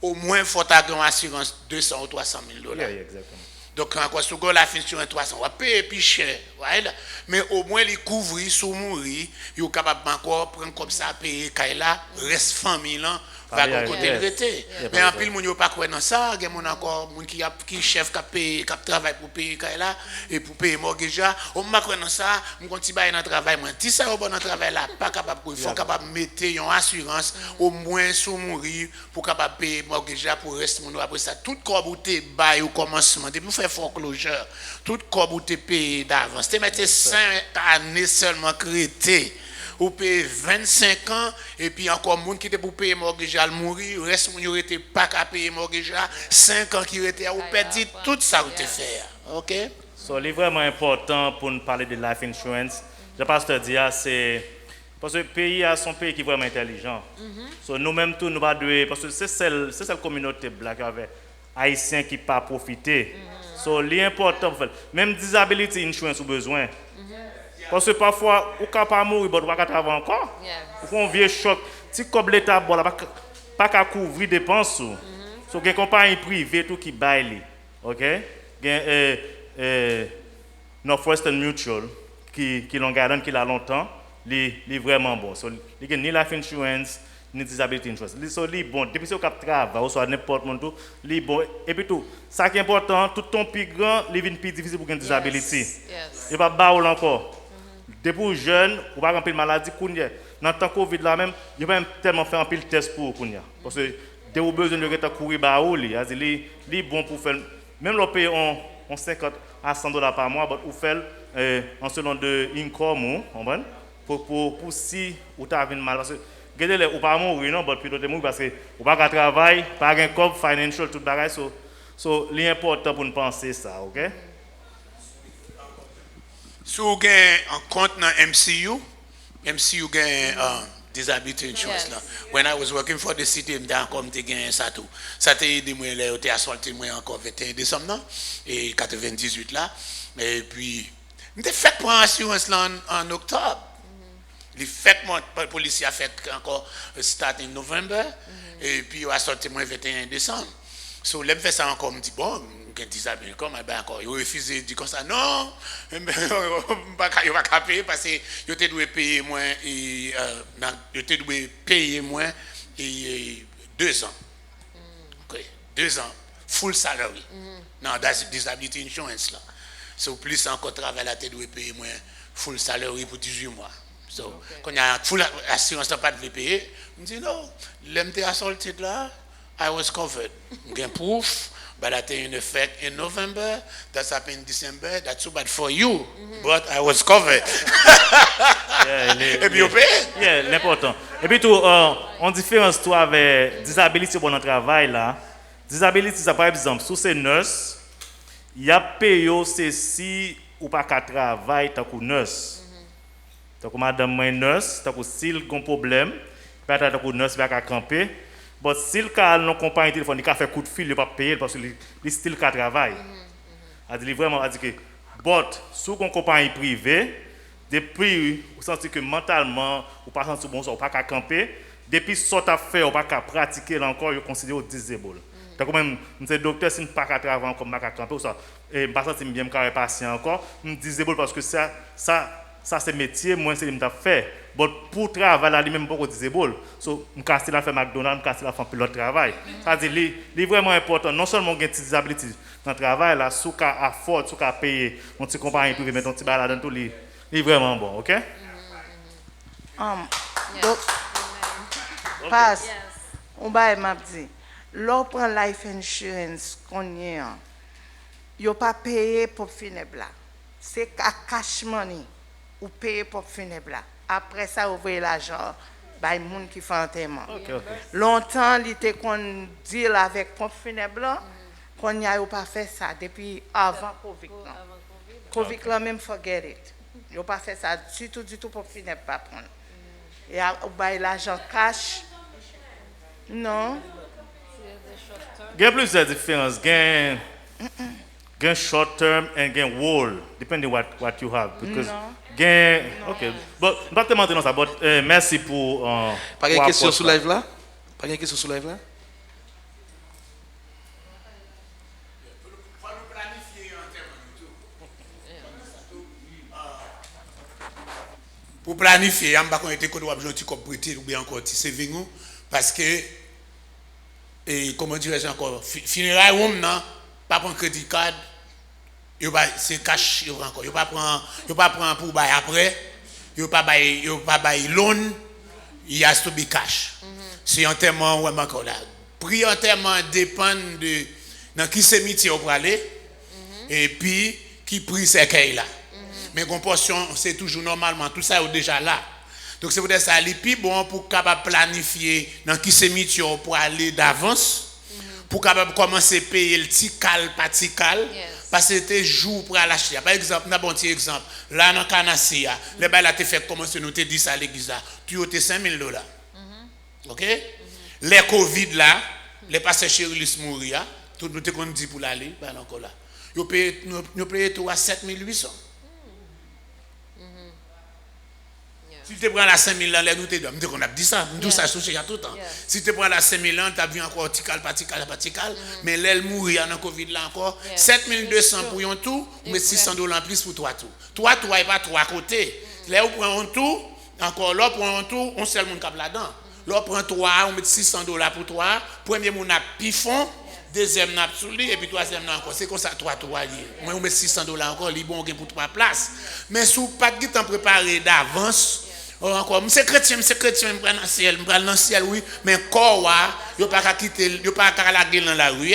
Speaker 4: Au moins, il faut avoir une assurance $200 ou $300 000.
Speaker 8: Exactement.
Speaker 4: Donc, encore, si vous avez la fin sur un 300, on va payer plus cher. Mais au moins, les couvrir, sous mourir, ils sont capables encore prendre comme ça, payer Kaila, reste famille là, va côté le rete. Mais en plus, les gens ne pas dans ça. Il y a encore des gens qui chef qui travaille pour payer Kaila et pour payer mortgage. On ne pas dans ça, on continue dans le travail. Si ça est dans le travail là, pas capable, il faut capable mettre une assurance, au moins sous mourir, pour capable payer mortgage pour rester mon après ça. Tout corps bouté bail au commencement, depuis faire foreclosure, tout corps bouté payé d'avance. Tu mettez 5 années seulement créé. Ou payer 25 ans, et puis encore monde qui était pour payer mortgage à mourir, reste mon était pas qu'à payer mortgage 5 ans qui était ou perdu tout ça vous te faire. OK?
Speaker 8: So, c'est vraiment important pour nous parler de life insurance. Je pense que c'est parce que le pays a son pays qui est vraiment intelligent. So, nous-mêmes tous nous pas de parce que c'est celle communauté black avec haïtiens qui pas profiter. So, l'important même disability insurance au besoin. Parce que parfois, on ne peut pas mourir, mais on ne peut pas travailler encore. Ou un vieux choc. Si comme l'État pas qu'à couvrir des dépenses, so des compagnies privées tout qui baillent. OK? Northwestern Mutual qui l'ont gardé qui l'a longtemps, est vraiment bon. So, il y a ni life insurance ni disability insurance. So, il est bon. Depuis que tu travailles, ou soit n'importe où, il est bon. Et puis tout, ça qui est important, tout ton plus grand, il est plus difficile pour une disability. Il n'y a pas de baoul encore. Depuis jeune, on va remplir maladie kounya. Dans le temps Covid là même, il va tellement faire un pile test pour kounya. Parce que dès vous besoin de courir baouli, c'est bon pour faire même le payer on 50 à $100 par mois, mais vous faites en selon de income, pour si vous avez mal parce que regardez ou pas mourir non, mais plutôt mourir parce que vous pas travailler, pas un corps financial tout bagage so l'important pour nous penser ça, OK? Si
Speaker 4: vous avez un compte dans MCU, MCU a disability insurance
Speaker 3: Yes.
Speaker 4: là. When I was working for the city, m'ta encore m'te gagné ça tout. Ça t'a aidé moi là, t'ai assaulté moi encore 21 décembre non et 98 là. Et puis m'te fait prendre assurance là en octobre. Les fait mon policier a fait encore start in November et puis il a sorti moi 21 décembre. So l'aime fait ça encore me dit bon disabilité comme ben encore il refusé dit comme ça non pas payer parce que il était dû payer moins et il était dû payer moins et 2 ans. OK, 2 ans full salary. Non, that's disability insurance là. So plus encore travail là tu dois payer moins full salary pour 18 mois. So quand il y a full assurance pas de payer, me dit non, l'aime t'es assaulté là, I was covered. Get proof. But that in effect in November, that's happened in December, that's too bad for you. But I was covered. Et puis vous payez?
Speaker 8: Yeah, l'important. Et puis tout, en différence toi avec disability pour notre travail là, disability ça par exemple, sous ces nurses, il y a payé c'est si ou pas qu'à travail tant que nurse. Tant que madame moi nurse, tant que s'il a un problème, pas tant que nurse va qu'à camper. But si le cas non compagnie téléphonique a fait coup de fil, il pas payer parce que il style ka travail. A dit vraiment a dit que but sous une compagnie privée depuis vous sentez que mentalement ou pas senti bon ça ou pas qu'à camper depuis ça t'a fait ou pas qu'à pratiquer encore vous considérez disabled. Donc même monsieur docteur si pas qu'à travailler comme pas qu'à camper ou ça et pas senti bien me patient encore disabled parce que ça c'est métier moi c'est me t'a fait. But pour travailler là lui-même beaucoup disabled. So me casser la faire McDonald's, me casser la faire pilote travail. Ça dit li vraiment important non seulement gain disability dans travail là sous qu'à afford, sous qu'à payer mon petit compagnie privé mettre un petit balade dans tout li vraiment bon, OK?
Speaker 5: Donc passe on va m'a dit l'on prend life insurance qu'on y a yo pas payé pour funèbre là. C'est cash money ou payer pour funèbre là. Après ça, ouvrir l'argent, bah, les gens qui font enterrement. Longtemps, il était qu'on deal avec pompe funèbre, qu'on n'y a pas fait ça depuis avant Covid. Covid, là même, forget it. Ils n'ont pas fait ça du tout pour funèbre pas prendre. Et bah, l'argent cash, non.
Speaker 8: Il y a plusieurs différences. Il y a short term and gain whole, depending what you have. Because gain, okay. But pas tellement dans ça. But merci pour.
Speaker 1: Pas de question sur live là? Pas de question sur live là?
Speaker 4: Pour planifier, je ne sais pas si vous avez un petit prêté ou bien encore un petit saving parce que, comment dirais-je encore, funérailles, non, pas prendre crédit card, c'est cash, encore. Vous ne pas prendre pour bailler après, vous pas bailler loan, il has to be cash. C'est enterrement ou encore là. Prix enterrement dépend de dans qui cimetière vous aller et puis qui prix c'est là. Mais une portion, c'est toujours normalement, tout ça est déjà là. Donc c'est peut-être ça, les plus bon pour capable planifier dans qui cimetière pour aller d'avance, pour capable commencer à payer le petit cal, pas petit cal, parce que c'était jour pour aller acheter. Par exemple, un bon petit exemple, là dans Canassia, les balles te fait commencer, nous te dit ça à l'église là, tu as $5,000. OK? Les Covid là, les passés chez Ulysse mourir, tout nous te qu'on dit pour l'aller, ben encore là. Nous payons tout à 7,800. Si tu prends la 5,000 ans, nous te disons qu'on a dit ça, nous ça souci tout le temps. Si tu prends la 5,000 ans, tu as vu encore patical, mais l'aile mourir dans le Covid là encore, 7,200 pour un tout, mais $600 en plus pour toi tout. Toi et pas trois côtés. Là où prend un tout, encore là prend un tout, on seul monde cap là-dedans. Là prend toi, on met $600 pour toi, premier monde a pifon, deuxième n'a sous lui et puis troisième encore. C'est comme ça toi lié. Moi on met $600 encore, li bon pour 3 places. Mais sous pas de temps préparé d'avance. Encore, c'est chrétien, me prend dans le ciel, oui, mais corps, yo pas qu'à quitter, yo pas qu'à la gueule dans la rue,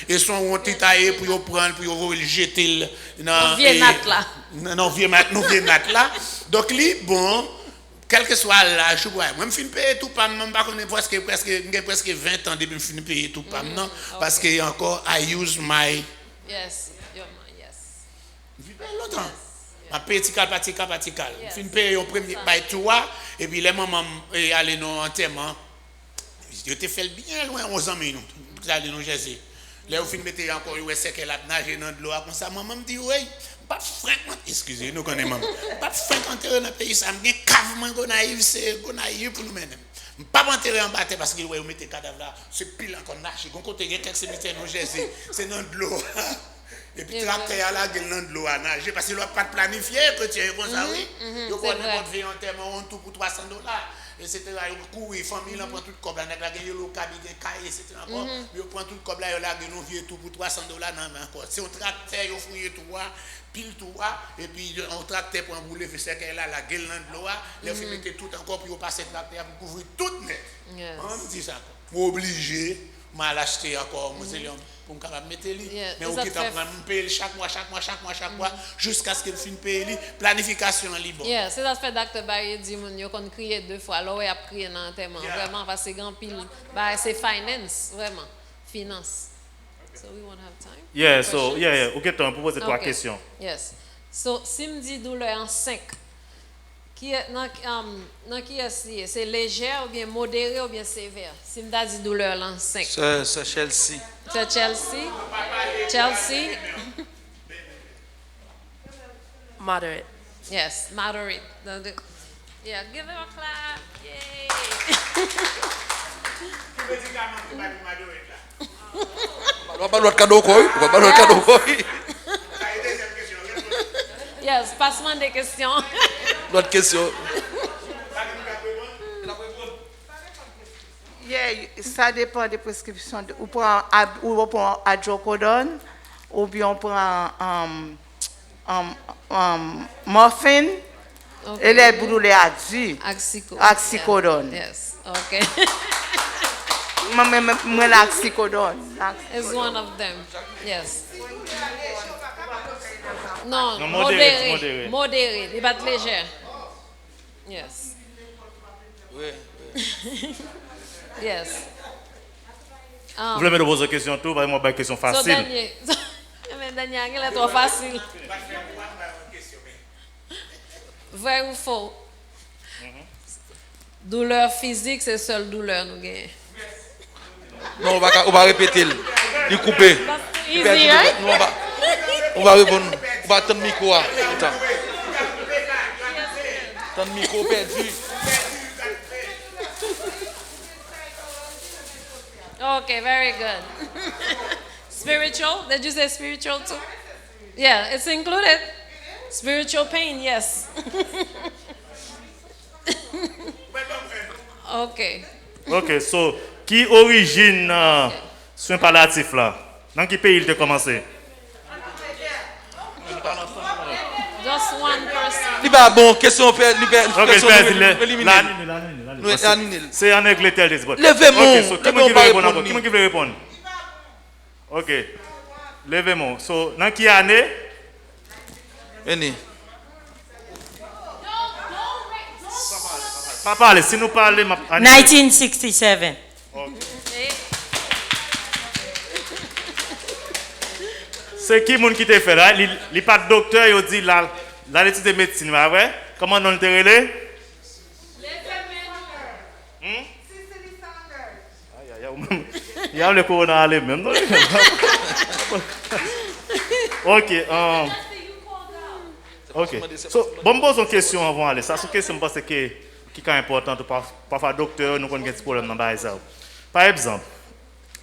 Speaker 4: et son on titailler pour yo prendre, pour yo jeter dans
Speaker 3: vieux nat là.
Speaker 4: Non, vieux nat là. Donc li bon, quel que soit l'âge, moi me fin payer tout pas même pas connait presque 20 ans depuis me fin payer tout pas non parce que encore I use my
Speaker 3: Yes.
Speaker 4: longtemps. Ma petit cal. Fin paye au premier bail toi et puis les mamans aller dans enterrement. Je te fait bien loin 11 ans minutes. Aller dans Jésus. Là, au fin mettre encore, c'est qu'elle a nagé dans de l'eau. Comme ça, maman me dit, oui, pas fréquemment. Excusez, nous connaissons maman. Pas fréquenter dans le pays, ça me dit, cavement, gonaïve, c'est gonaïve pour nous mener. Pas enterrer en bataille parce que vous mettez le cadavre là, c'est pile encore nagé. Quand côté, il y a quelques cimetières dans Jésus, c'est dans de l'eau. Et puis, tracteur là, il y a dans de l'eau à nager parce qu'il n'a pas planifié, que tu es comme ça, oui. Il y a n'importe vie en terme, on tout pour $300. Etc. Il courir, famille, on prend tout le cob là, il y a le cabine, cahier, etc. Il prend tout le cob là, il y a un vieux tout pour $300 encore. C'est un tracteur, il fouille tout, pile tout, et puis on tracteur pour rouler, c'est qu'elle a la gueule dans l'eau, il faut mettre tout encore, puis on passe le tracteur pour couvrir tout net. On dit ça. Obligé, mal acheter encore, pour me mettre lui. Mais on quitte à payer chaque mois, jusqu'à ce qu'il finisse payer planification libre.
Speaker 3: C'est ça fait Dr. Barry dit qu'on qu'on crier 2 fois, alors il a crié dans l'enterrement, vraiment parce que grand pile, c'est finance, vraiment, finance. So we won't have time.
Speaker 8: Yeah, so OK, temps pour poser 3 questions.
Speaker 3: Yes. So si me dit douleur en 5, qui est c'est légère ou bien modéré ou bien sévère? Si me dit douleur en 5.
Speaker 1: C'est Chelsea.
Speaker 3: C'est Chelsea.
Speaker 9: Moderate.
Speaker 3: Yes, moderate. Yeah, give him a clap. Yay.
Speaker 1: On va pas l'autre cadeau quoi?
Speaker 3: Yes, passement des questions.
Speaker 1: L'autre question.
Speaker 5: Ça dépend des prescriptions. On prend hydrocodone ou bien on prend morphine et les boules à dit oxycodone.
Speaker 3: Yes, okay.
Speaker 5: Moi l'oxycodone.
Speaker 3: It's one of them. Yes. Non,
Speaker 8: Non,
Speaker 3: modéré. Modéré, il va être léger. Yes.
Speaker 1: Oui.
Speaker 3: Yes.
Speaker 8: Vous voulez me poser une question tout, vraiment une question
Speaker 3: So
Speaker 8: facile.
Speaker 3: mais Daniel, il est trop facile. Vrai ou faux? Douleur physique, c'est seule douleur nous gagnons.
Speaker 1: Non, on va répéter. Il coupé.
Speaker 3: Easy, right?
Speaker 1: On va répondre. On va attendre le micro. Attends. Le micro perdu.
Speaker 3: Okay, very good. Spiritual? Did you say spiritual too? Yeah, it's included. Spiritual pain, yes. Okay.
Speaker 8: OK, so qui origine soin palliatif là? Dans quel pays il a commencé?
Speaker 3: Just one person.
Speaker 1: Il va bon, question perdu.
Speaker 8: C'est en Angleterre.
Speaker 1: Levez-moi.
Speaker 8: Qui veut répondre? OK. Levez-moi. So, dans quelle année?
Speaker 1: Venez.
Speaker 8: Pas parler, si nous parlons...
Speaker 9: 1967.
Speaker 8: C'est qui moun qui te fait là? Il pas de docteur, il dit là, l'étude de médecine, ouais? Comment on te relève? Il y a le corona à même. OK. OK. So, bon, pose une question avant d'aller. Ça, c'est une question parce que qui est importante. Parfois, docteur, nous avons des problèmes dans ça. Par exemple,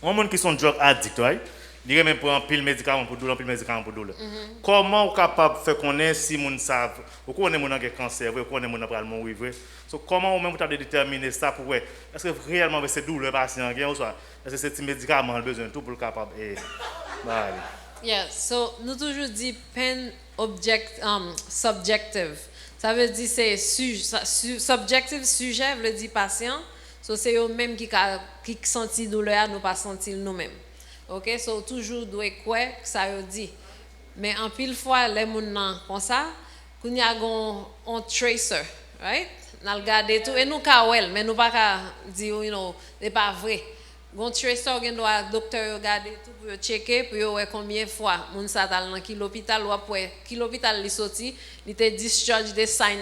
Speaker 8: un monde qui sont drug addict, right? Il même prend pile médicament pour douleur, pile médicament pour douleur. Comment on est capable de faire connaître si on savent, ou qu'on est un cancer, ou qu'on est un pral mourir vrai. So comment on même peut déterminer ça pour ouais, est-ce que réellement c'est douleur patient gain ou soit est-ce que c'est médicament besoin tout pour capable et
Speaker 3: Yeah, so nous toujours dit pain subjective. Ça veut dire c'est subjective sujet veut dire patient. So c'est eux même qui senti douleur, nous pas sentir nous-mêmes. OK, so toujours doit quoi ça veut dire. Mais en pile fois les gens comme ça, qu'on y a un tracer, right? N'a regarder tout et nous ka well, mais nous pas dire c'est pas vrai. gon tracer gen doit docteur regarder tout pour checker pour voir combien fois moun sa tal dans qui l'hôpital ou après qui l'hôpital li sorti, il était discharge des sign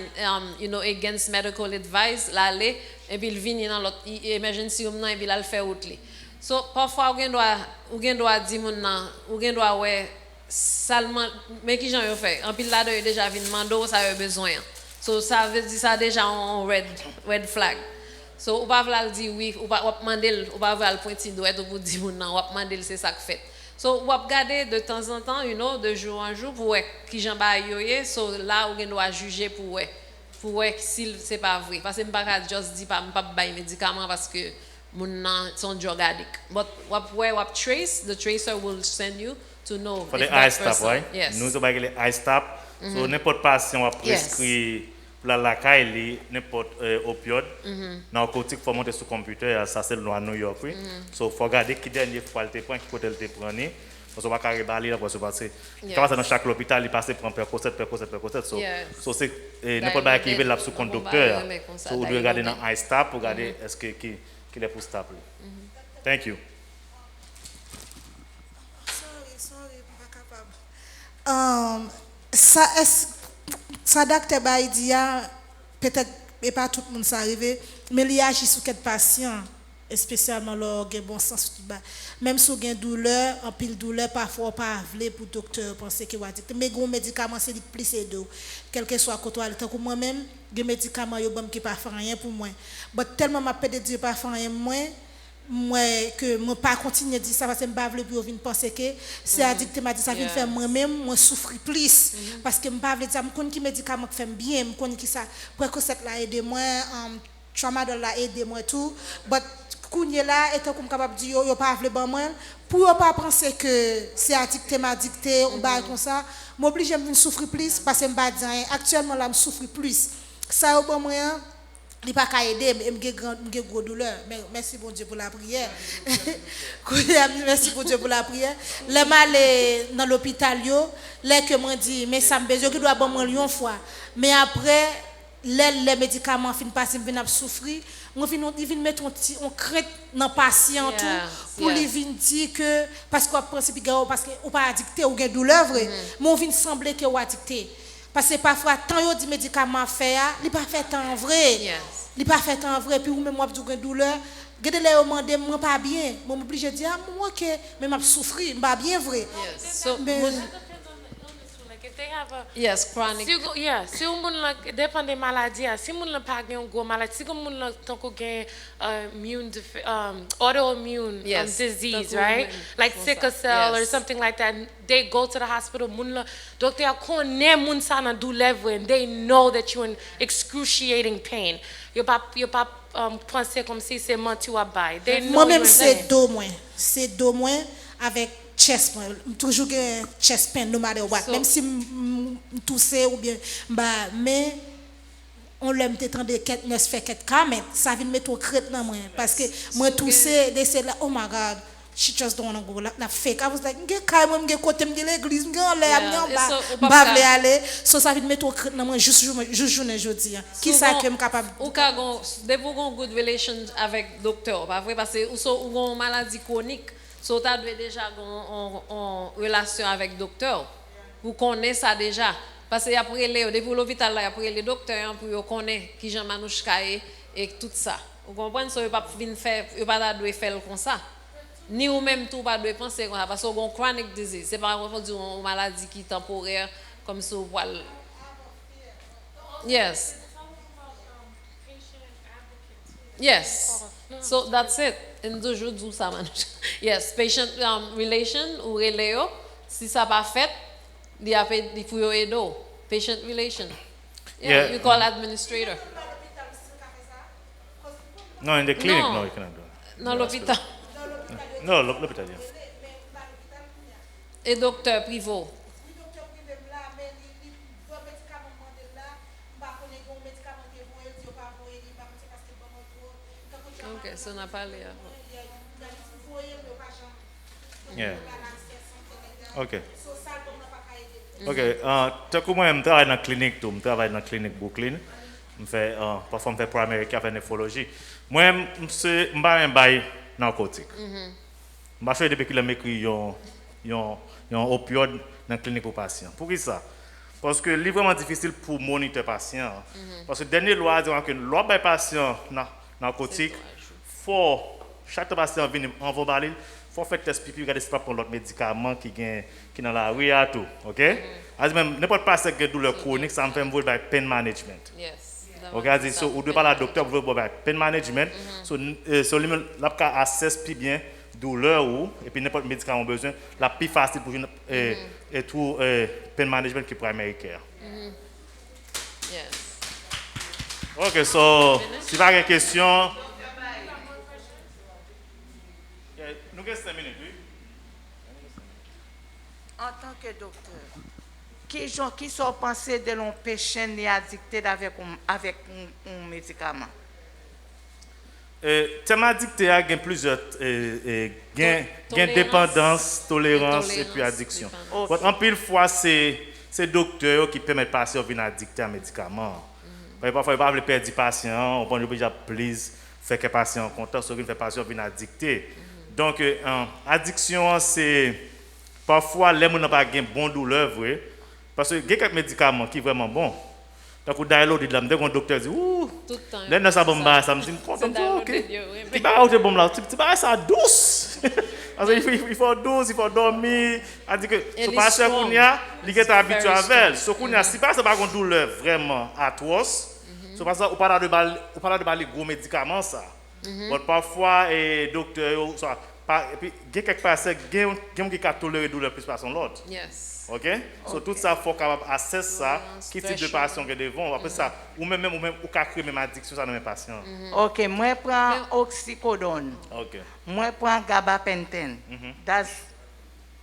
Speaker 3: against medical advice l'aller et puis il vient dans l'autre emergency room et puis il fait out li. So parfois ou gen doit dire moun nan, ou gen doit ouais seulement mais qui j'en yo fait en pile là déjà vinn mando ça a besoin. So ça veut dire ça déjà en red flag. So ou pas vouloir dire oui, ou pas demander, ou pas vouloir pointer doigt ou dire non, ou pas demander c'est ça que fait. So ou pas regarder de temps en temps, de jour en jour pour voir qui j'en ba yoye, so là ou doit juger pour voir si c'est pas vrai parce que pas juste dire pas bailler médicament parce que mon nan son drug addict. But what trace, the tracer will send you to know
Speaker 8: for
Speaker 3: if
Speaker 8: the
Speaker 3: that
Speaker 8: eye stop,
Speaker 3: person,
Speaker 8: right?
Speaker 3: Yes.
Speaker 8: Nous avons les eye stop. So n'importe patient a prescrit la caille n'importe opioïde. Narcotique faut monter sur computer, ça c'est le loi New York, oui. So faut regarder qui dernier fois il te prend, qui côté il te prend. Parce qu'on va carrément baler là pour se passer. Quand dans chaque hôpital, il passe prendre Percocet. So c'est n'importe quoi qui veut là sous conducteur. So vous devez regarder dans eye stop pour regarder est-ce que qui est pour stable. Thank you.
Speaker 6: Sorry, pas capable. Ça docteur ba dit peut-être et pas tout le monde ça arrivé, mais il agit sur quelques patients, spécialement leur bon sens même si vous avez douleur, en pile douleur parfois pas avler pour docteur penser que va dire mais gros médicament c'est plus et d'eau quel que soit côté tant que moi même des médicaments yo bon qui pas faire rien pour moi mais tellement m'a peut dire pas faire rien moi que moi pas continuer dire ça parce que me pas vle pour venir penser que c'est addict m'a dit ça vient faire moi même moi souffrir plus parce que me pas vle dire me connait qui médicament qui fait bien me connait qui ça Percocet là aider moi tramadol là aider moi tout but kounye là étant comme capable dire yo pas vle ban moi pour pas penser que c'est addict m'a dicté ou ba comme ça m'oblige me venir souffrir plus parce que me pas dire actuellement là me souffrir plus ça au bon moyen il pas qu'à aider me gros douleur mais merci bon Dieu pour la prière merci bon Dieu pour la prière les mal dans l'hôpital yo les que moi dit mais ça me besoin que doit bon moi une fois mais après les médicaments fin passer vinn souffrir on vinn mettre on crainte dans patient tout pour lui vinn dire que parce qu'au principe parce que ou pas addicté ou gain douleur vrai mais on vinn sembler que ou addicté parce que parfois tant yo dit médicament fait il pas fait en vrai il pas fait en vrai puis ou même moi du douleur gade les demander moi pas bien moi obligé dire moi OK mais m'a souffrir pas bien vrai
Speaker 3: so
Speaker 9: If they have a
Speaker 3: chronic.
Speaker 9: Si on moun dépend des maladies, si moun pas gen gros maladie, si moun tant ko gen autoimmune disease, right? Like sickle cell or something like that, they go to the hospital. Moun docteur connaît moun sa nan douleur and they know that you're in excruciating pain. You pas penser comme si c'est menti ou bail.
Speaker 6: Moi même c'est deux mois avec chest toujours chest pain no matter what même si tousser ou bien mais on l'aime t'entendre ne se fait quelques cas mais ça vient mettre au crête dans moi parce que moi tousser c'est là oh my god she just don't want to go la fake I was like nge kai moi nge côté me l'église nge en l'air m'ba vle aller so ça vient mettre au crête dans moi juste journée jodi qui ça que me capable
Speaker 3: ou ka gon de vous gon good relation avec docteur pas vrai parce que ou gon maladie chronique. So, tu dois déjà en relation avec le docteur. Vous connaissez ça déjà. Parce que après depuis l'hôpital, après les docteurs, pour connaître qui Jean Manouchka et tout ça. Vous comprenez? So, vous ne pas faire comme ça. Ni ou même tout pas de penser comme ça. Parce que vous avez chronic disease. Ce n'est pas une maladie qui est temporaire comme ça. Yes. Yes. So that's it. And toujours do ça Manouchka. Yes, patient relation ou releo. Si ça pas fait, il faut aider. Patient relation. You call administrator.
Speaker 8: No, in the clinic, no, you cannot do it.
Speaker 3: Dans l'hôpital.
Speaker 8: No, l'hôpital, yeah.
Speaker 3: Et docteur privé. Ok, ça n'a pas l'air.
Speaker 8: Yeah. OK. OK. Tant que moi, je travaille dans la clinique, je travaille dans la clinique Brooklyn. Je fais, parfois, je fais primary care, je fais néphrologie. Moi, je narcotique. Je suis depuis qu'il a écrit un opioïde dans la clinique pour patients. Pour qui ça? Parce que c'est vraiment difficile pour monitorer les patients. Parce que la dernière loi dit que l'autre patient narcotique, faut chaque patient vient en voie il faut faire test pipi, regarder si pas pour l'autre médicament qui est dans la rue à tout. OK? Même n'importe patient qui a douleur chronique, ça me fait me pain management.
Speaker 3: Yes.
Speaker 8: OK, so ou de par la docteur vous voulez pain management, so là assess plus bien douleur ou et puis n'importe médicament besoin, la plus facile pour et tout pain management qui primary care.
Speaker 3: Yes.
Speaker 8: OK, so si pas de questions, nous avons 5 minutes, oui.
Speaker 5: En tant que docteur, qui sont pensés de l'on péché ni addicté avec un médicament?
Speaker 8: Thème addicté a plusieurs dépendance, tolérance et puis addiction. En pile fois c'est docteur qui permet de passer au venir addicté à médicaments. Parfois il va pas perdre patient, on peut déjà please faire que patient content, so qu'il fait patient venir addicté. Donc addiction c'est parfois les gens n'ont pas une bonne douleur vrai parce que il y a quelques médicaments qui sont vraiment bons. Donc d'ailleurs dès que le docteur dit ouh là dans ça bomba ça me dit content OK. Tu vas out bombe là, tu vas ça douce. Parce qu'il faut douce, il faut dormir, a dit que ce patient kounya, il est habitué avec elle. Ce kounya si pas ça pas une douleur vraiment atroce. C'est pas ça ou pas de baler gros médicaments ça. Mais parfois docteur et puis il y a quelques patients qui peuvent tolérer douleur plus par l'autre.
Speaker 3: Yes.
Speaker 8: OK? So tout ça faut capable assess ça, qui type de patient que devant après ça ou même ou créer même addiction ça dans mes patients.
Speaker 5: OK, moi prends oxycodone.
Speaker 8: OK.
Speaker 5: Moi prends gabapentin.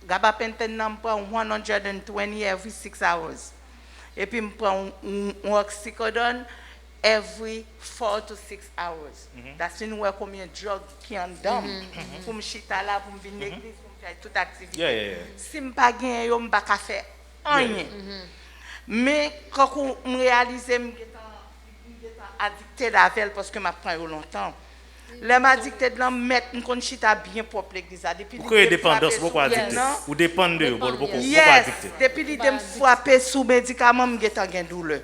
Speaker 5: Gabapentin me prend 120 every 6 hours. Et puis me prend oxycodone every 4 to 6 hours. That's when we combien de drogue qui en dedans pour me chita là pour me venir l'église pour me faire toute activité. Si me pas gain yo me pas faire rien. Mais quand on réalise me addicté à elle parce que m'a prend longtemps. Les m'addicté de la mettre une conchita bien propre l'église depuis
Speaker 8: pourquoi dépendance pourquoi addicté ou dépend de pourquoi
Speaker 5: addicté depuis il me frapper sous médicament me gain douleur.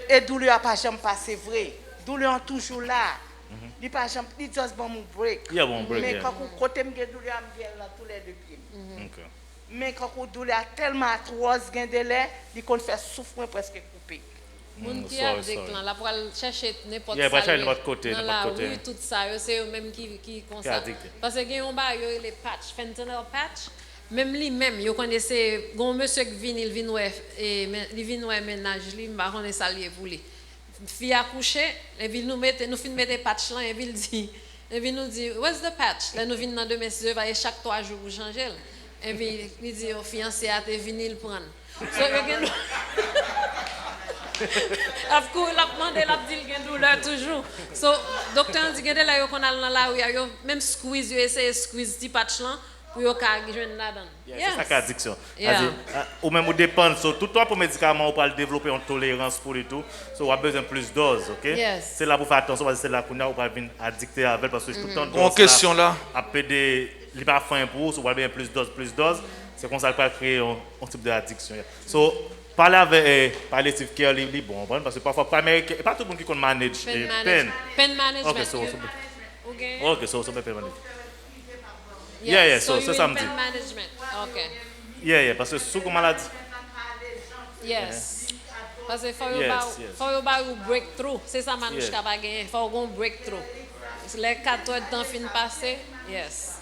Speaker 5: Et douleur pas jamais passé vrai. Douleur toujours là. Il pas jamais il just bon break. Mais quand côté me douleur me vient là tous les deux pieds. Mais quand douleur tellement atroce gain délai, il compte faire souffrir presque coupé.
Speaker 3: Moun qui addict là, la pour chercher n'importe
Speaker 8: côté
Speaker 3: dans la rue tout ça, c'est eux même qui comme ça. Parce que gagne on ba yo les patch, fentanyl patch. Même lui-même, yo connaissez gon monsieur qui vient, il vient ouais ménage lui, ba connait ça lié pour lui. Fille accoucher, et puis nous fin mettre patch là et puis il nous dit where's the patch? Là nous vinn dans demain si va chaque 3 jours pour changer. Et puis il dit au fiancé a te venir le prendre. So yo Afkou la demandé la dit il douleur toujours. So docteur dit que là yo qu'on a dans la rue yo même squeeze yo essayer squeeze petit patch là pour yo ka joindre là-dedans.
Speaker 8: C'est ça qu'addiction. Ou même ou dépend sur tout temps pour médicaments ou pas développer une tolérance pour et tout. So on a besoin plus dose, OK? C'est là pour faire attention parce que c'est là qu'on a pas venir addicté avec parce que tout le temps
Speaker 1: en question là
Speaker 8: après des il pas fin pour so on a besoin plus dose. C'est comme ça qu'on va créer un type d'addiction. So parler avec palliative care li bon parce que parfois pas tout le monde qui connaît manage
Speaker 3: pain management.
Speaker 8: OK, so pain management. Yeah, so c'est ça me dit.
Speaker 3: Pain management. OK.
Speaker 8: Yeah, parce que sous comme maladie.
Speaker 3: Yes. Parce que faut yo ba breakthrough, c'est ça manouche ka ba gagner, faut gon breakthrough. Les 4 heures de temps fin passé. Yes.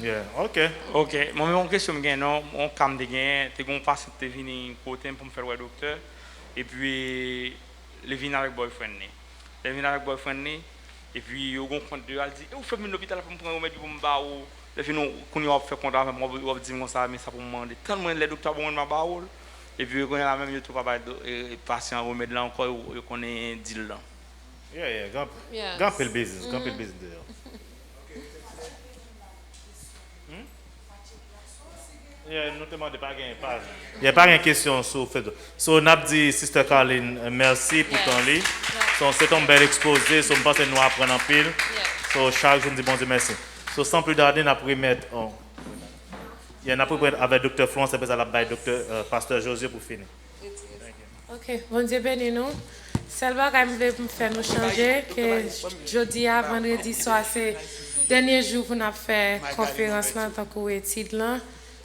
Speaker 8: Yeah, OK.
Speaker 10: Moi mon question me gagne non, on cam de gagne, t'es gon patient te vini côté pour me faire voir docteur et puis le vini avec boyfriend ni. Le vini avec boyfriend ni et puis yo gon compte de elle dit ou fait l'hôpital pour me prendre remède pour me ba ou le vini qu'on y a fait contrat avec moi on dit comme ça mais ça pour me demander tellement les docteurs bon m'a ba ou et puis quand la même yo trouve pas patient remède là encore yo connaît deal là.
Speaker 8: Yeah, grand peu business d'ailleurs. Nous demandons pas gagner pas. Il n'y a pas de question sur fait. So n'a dit Sister Caroline merci pour ton lit. So c'est un bel exposé, so pense nous apprendre en pile. So, chaque jour, nous disons bon Dieu merci. So, sans plus tarder, nous allons remettre. Il y en a pour avec Dr. Florence, et puis ça va Dr. Pasteur José pour finir.
Speaker 9: Ok, bon Dieu béni nous. Celle qui me faire nous changer, que jeudi à vendredi soir, c'est le dernier jour pour nous faire conférence là, tant qu'on étude là.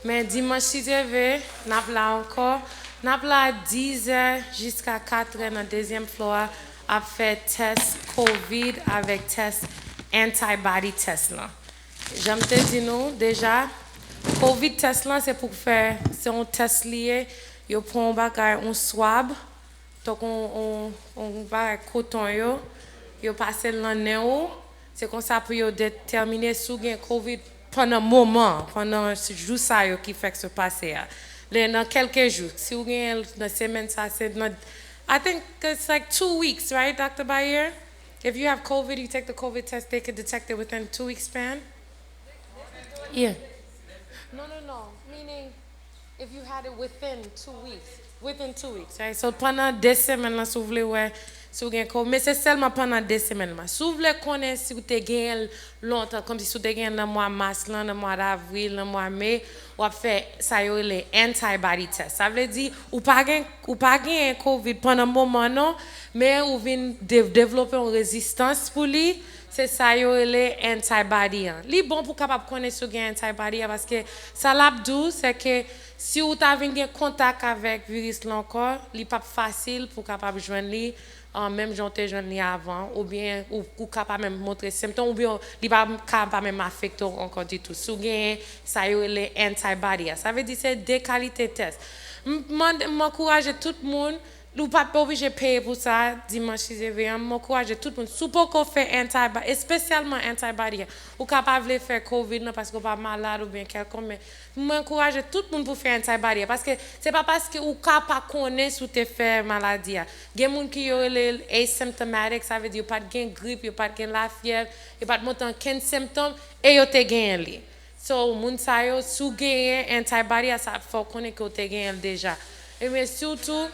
Speaker 9: Mais dimanche, si je vais, nous avons là encore. Nous avons là 10h jusqu'à 4h dans le deuxième floor à faire test COVID avec test antibody test là. J'aime te dire nous déjà, COVID test là, c'est pour faire, c'est un test lié, il prend un swab. Donc, on va coton yo passe le nez, c'est comme ça pour déterminer si vous avez COVID pendant un moment, pendant ce jour ça qui fait que se passe. Dans quelques jours, si vous avez une semaine, ça c'est I think it's like 2 weeks, right, Dr. Bayer? If you have COVID, you take the COVID test, they can detect it within 2 week span? Yeah. No. Meaning, if you had it within 2 weeks. Within 2 weeks, right? So pendant 2 semaines, là, si vous voulez, ouais, si vous avez COVID, mais c'est seulement pendant 2 semaines. Si vous voulez connaître si vous avez gagné longtemps, comme si vous avez gagné dans le mois mars, dans le mois d'avril, dans le mois mai, vous avez fait ça, les antibody test. Ça veut dire, vous n'avez pas gagné COVID pendant un moment, non, mais vous venez développer une résistance pour lui. C'est ça, les antibody. C'est bon pour capable connaître ce gain antibody parce que ça l'abdou, c'est que si vous avez un contact avec le virus là encore, il n'est pas facile pour capable joindre lui, même j'étais joindre avant, ou bien ou capable même montrer symptômes, ou bien il pas capable même affecter encore du tout. Si vous avez ça, les antibody. Ça veut dire c'est des qualités de test. M'encourage tout le monde. Nous pas obligé de payer pour ça dimanche 6 février. M'encourage tout le monde. Si vous fait antibody, spécialement antibody, ou capable de faire COVID parce que vous pas malade ou bien quelqu'un, mais m'encourage tout le monde pour faire antibody parce que c'est pas parce que vous capable connaître si vous fait maladie. Il y a des gens qui sont asymptomatiques, ça veut dire pas de grippe, pas de la fièvre, pas de montant aucun symptôme et vous avez gagné. So moun sa yo sou gagné antibody ça faut connaître que vous avez gagné déjà. Et mais surtout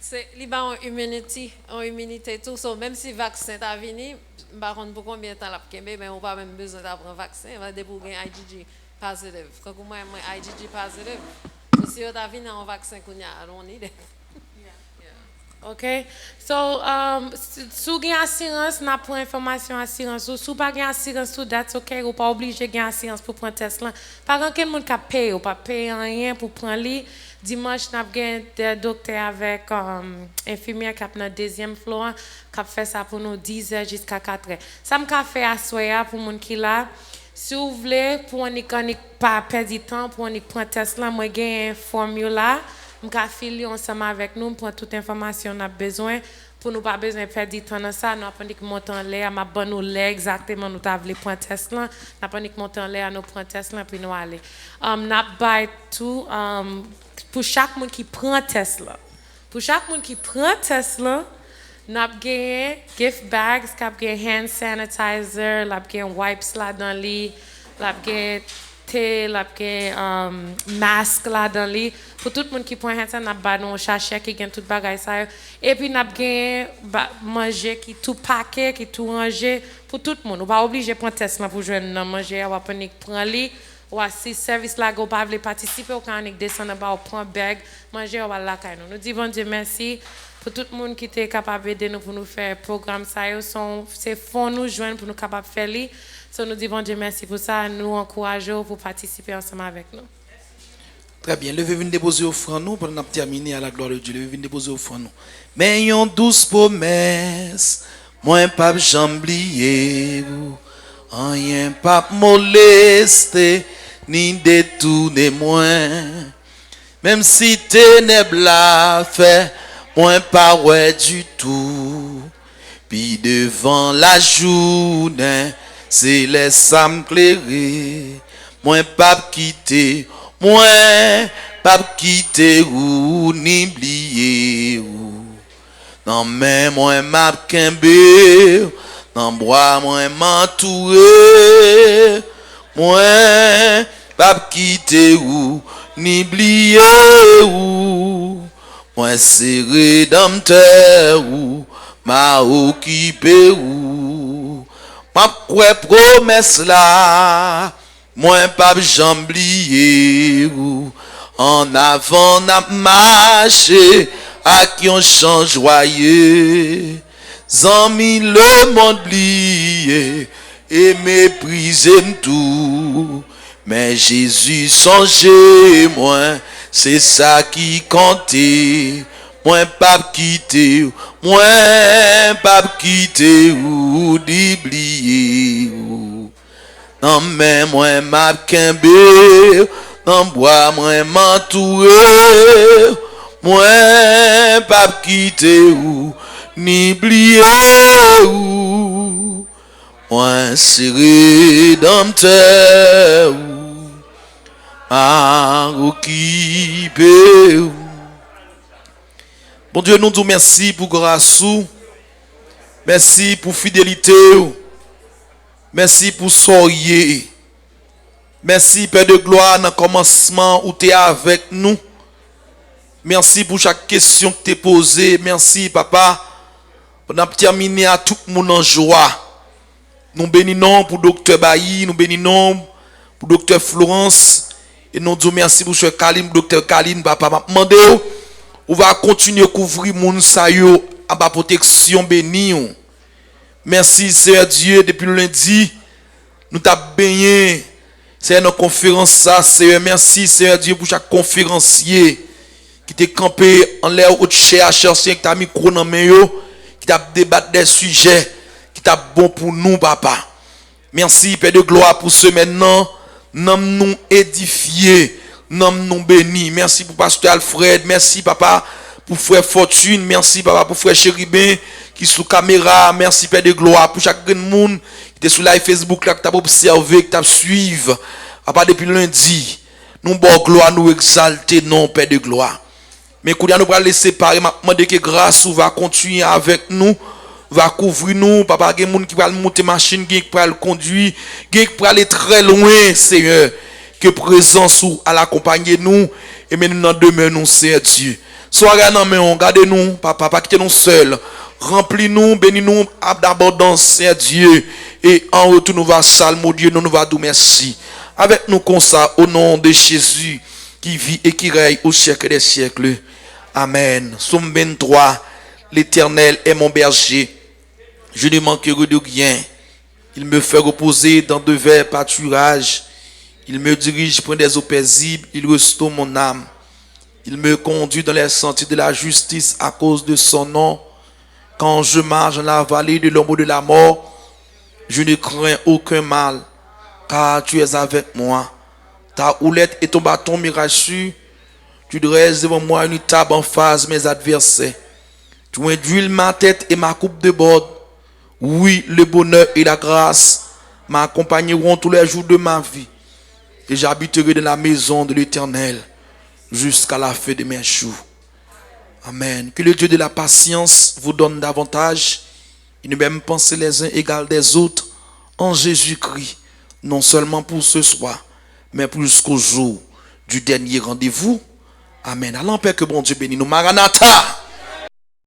Speaker 3: c'est en immunité tout. So, même si le vaccin est venu, par contre, pour combien de temps la mais on n'a pas même besoin d'avoir un vaccin. On va débrouiller IgG positive. Quand moi, IgG positive, si on a venu un vaccin qu'on a, on y est.
Speaker 9: OK. So, si vous avez assurance, n'a pas information assurance. Si vous n'avez pas assurance, that's OK. Vous n'êtes pas obligé de assurance pour prendre test là. Par contre, quel monde qui paye, ou pas payer rien pour prendre lui. Dimanche, nous avons des docteurs avec infirmière qui a dans le deuxième floor, qui a fait ça pour nous 10h jusqu'à 4h. Ça m'a fait asseoir pour les gens qui là. Si vous voulez, pour ne pas perdre du temps, pour ne pas prendre test là, moi j'ai un formulaire. Je vais filer ensemble avec nous pour toute information qu'on a besoin. Pour nous pas besoin de perdre du temps dans ça, nous avons que monter en l'air, ma bonne nous l'air exactement nous avons prendre test là, nous avons que monter en l'air, nous prendre test là puis nous aller. N'a pas tout pour chaque monde qui prend test là. Pour chaque monde qui prend test là, n'a gagné gift bags, cap gagné hand sanitizer, n'a gagné wipes là dans lit, n'a gagné la masque là dans lit pour tout le monde qui prend hand sanitizer n'a nous chercher qui gagne tout bagage ça et puis n'a gagné manger qui tout paquet qui tout ranger pour tout le monde on pas obligé prendre test là pour joindre manger on va prendre lit ou si service là go pas veut participer au quand on descend bas on prend bag manger on va là nous disons bon Dieu merci pour tout le monde qui était capable d'aider nous pour nous faire programme ça c'est fond nous joindre pour nous capable faire li. So, nous disons Dieu merci pour ça, nous encourageons pour participer ensemble avec nous.
Speaker 1: Très bien, levez venez déposer offrande nous pour nous terminer à la gloire de Dieu. Levez venez déposer offrande nous. Mais yon douce promesse, moi pas j'oublier vous, rien pas molester ni détourner moi. Même si ténèbres la fait, moi pas ouais du tout. Puis devant la journée c'est les sam clairé, moi pas quitter, moi pas quitter ou ni oublier ou. Non mais moi m'a kembe, non bois moi m'entourer, moi pas quitter ou ni oublier ou. Moi c'est rédempteur ou m'a occupé ou. Ma quoi promesse là, moi pas jamblier ou en avant n'a marché à qui on change joyeux. Zami le monde blié et mépriser tout. Mais Jésus songeait moi, c'est ça qui comptait. Moi pas quitter, moi pas quitter ou d'oublier. Non mais moi m'a kembe, non bois moi m'entourer. Moi pas quitter ou ni oublier ou moi serré dans terre ou à occuper. Bon Dieu, nous disons merci pour grâce, merci pour fidélité, merci pour soyez, merci Père de gloire dans le commencement où tu es avec nous. Merci pour chaque question que tu as posée. Merci Papa. On a terminé à tout le monde en joie. Nous bénissons pour Docteur Bailly, nous bénissons pour Docteur Florence. Et nous disons merci pour Cher Kaline, Docteur Kaline, Papa. Demandez, on va continuer à couvrir mon sayo à ma protection béni. Merci Seigneur Dieu, depuis le lundi, nous t'avons béni. C'est notre conférence ça, Seigneur. Merci Seigneur Dieu pour chaque conférencier qui t'est campé en l'air au chercheur, qui t'a mis micro dans main, qui t'a débattu des sujets, qui t'a bon pour nous, Papa. Merci, Père de gloire, pour ce maintenant. Nous édifier, nous bénis. Merci pour Pasteur Alfred. Merci, Papa, pour Frère Fortune. Merci, Papa, pour Frère Chéribin, qui est sous caméra. Merci, Père de gloire, pour chaque monde qui est sur live Facebook, là, qui t'a observé, qui t'a suivi. Papa, depuis lundi, nous bon gloire, nous exalter, non, Père de gloire. Mais quand nous allons les séparer, demander que grâce va continuer avec nous, va couvrir nous. Papa, il y a des gens qui vont monter machine, qui vont le conduire, qui vont aller très loin, Seigneur. Que présence à l'accompagner nous et nous nous demeurons, Seigneur Dieu. Soyez dans nous, gardez-nous, Papa, pas quittez nous seuls. Remplis-nous, bénis-nous d'abondance, Seigneur Dieu. Et en retour, nous va salmo Dieu, nous va dire merci. Avec nous comme ça, au nom de Jésus, qui vit et qui règne au siècle des siècles. Amen. Somme 23, l'Éternel est mon berger. Je ne manquerai de rien. Il me fait reposer dans de verts pâturages. Il me dirige près des eaux paisibles. Il restaure mon âme. Il me conduit dans les sentiers de la justice à cause de son nom. Quand je marche dans la vallée de l'ombre de la mort, je ne crains aucun mal, car tu es avec moi. Ta houlette et ton bâton me rassurent. Tu dresses devant moi une table en face de mes adversaires. Tu induis ma tête et ma coupe déborde. Oui, le bonheur et la grâce m'accompagneront tous les jours de ma vie. Et j'habiterai dans la maison de l'Éternel jusqu'à la fin de mes jours. Amen. Que le Dieu de la patience vous donne davantage une même pensée les uns égale des autres en Jésus-Christ, non seulement pour ce soir, mais plus jusqu'au jour du dernier rendez-vous. Amen. Allons, Père, que bon Dieu bénisse nous. Maranatha.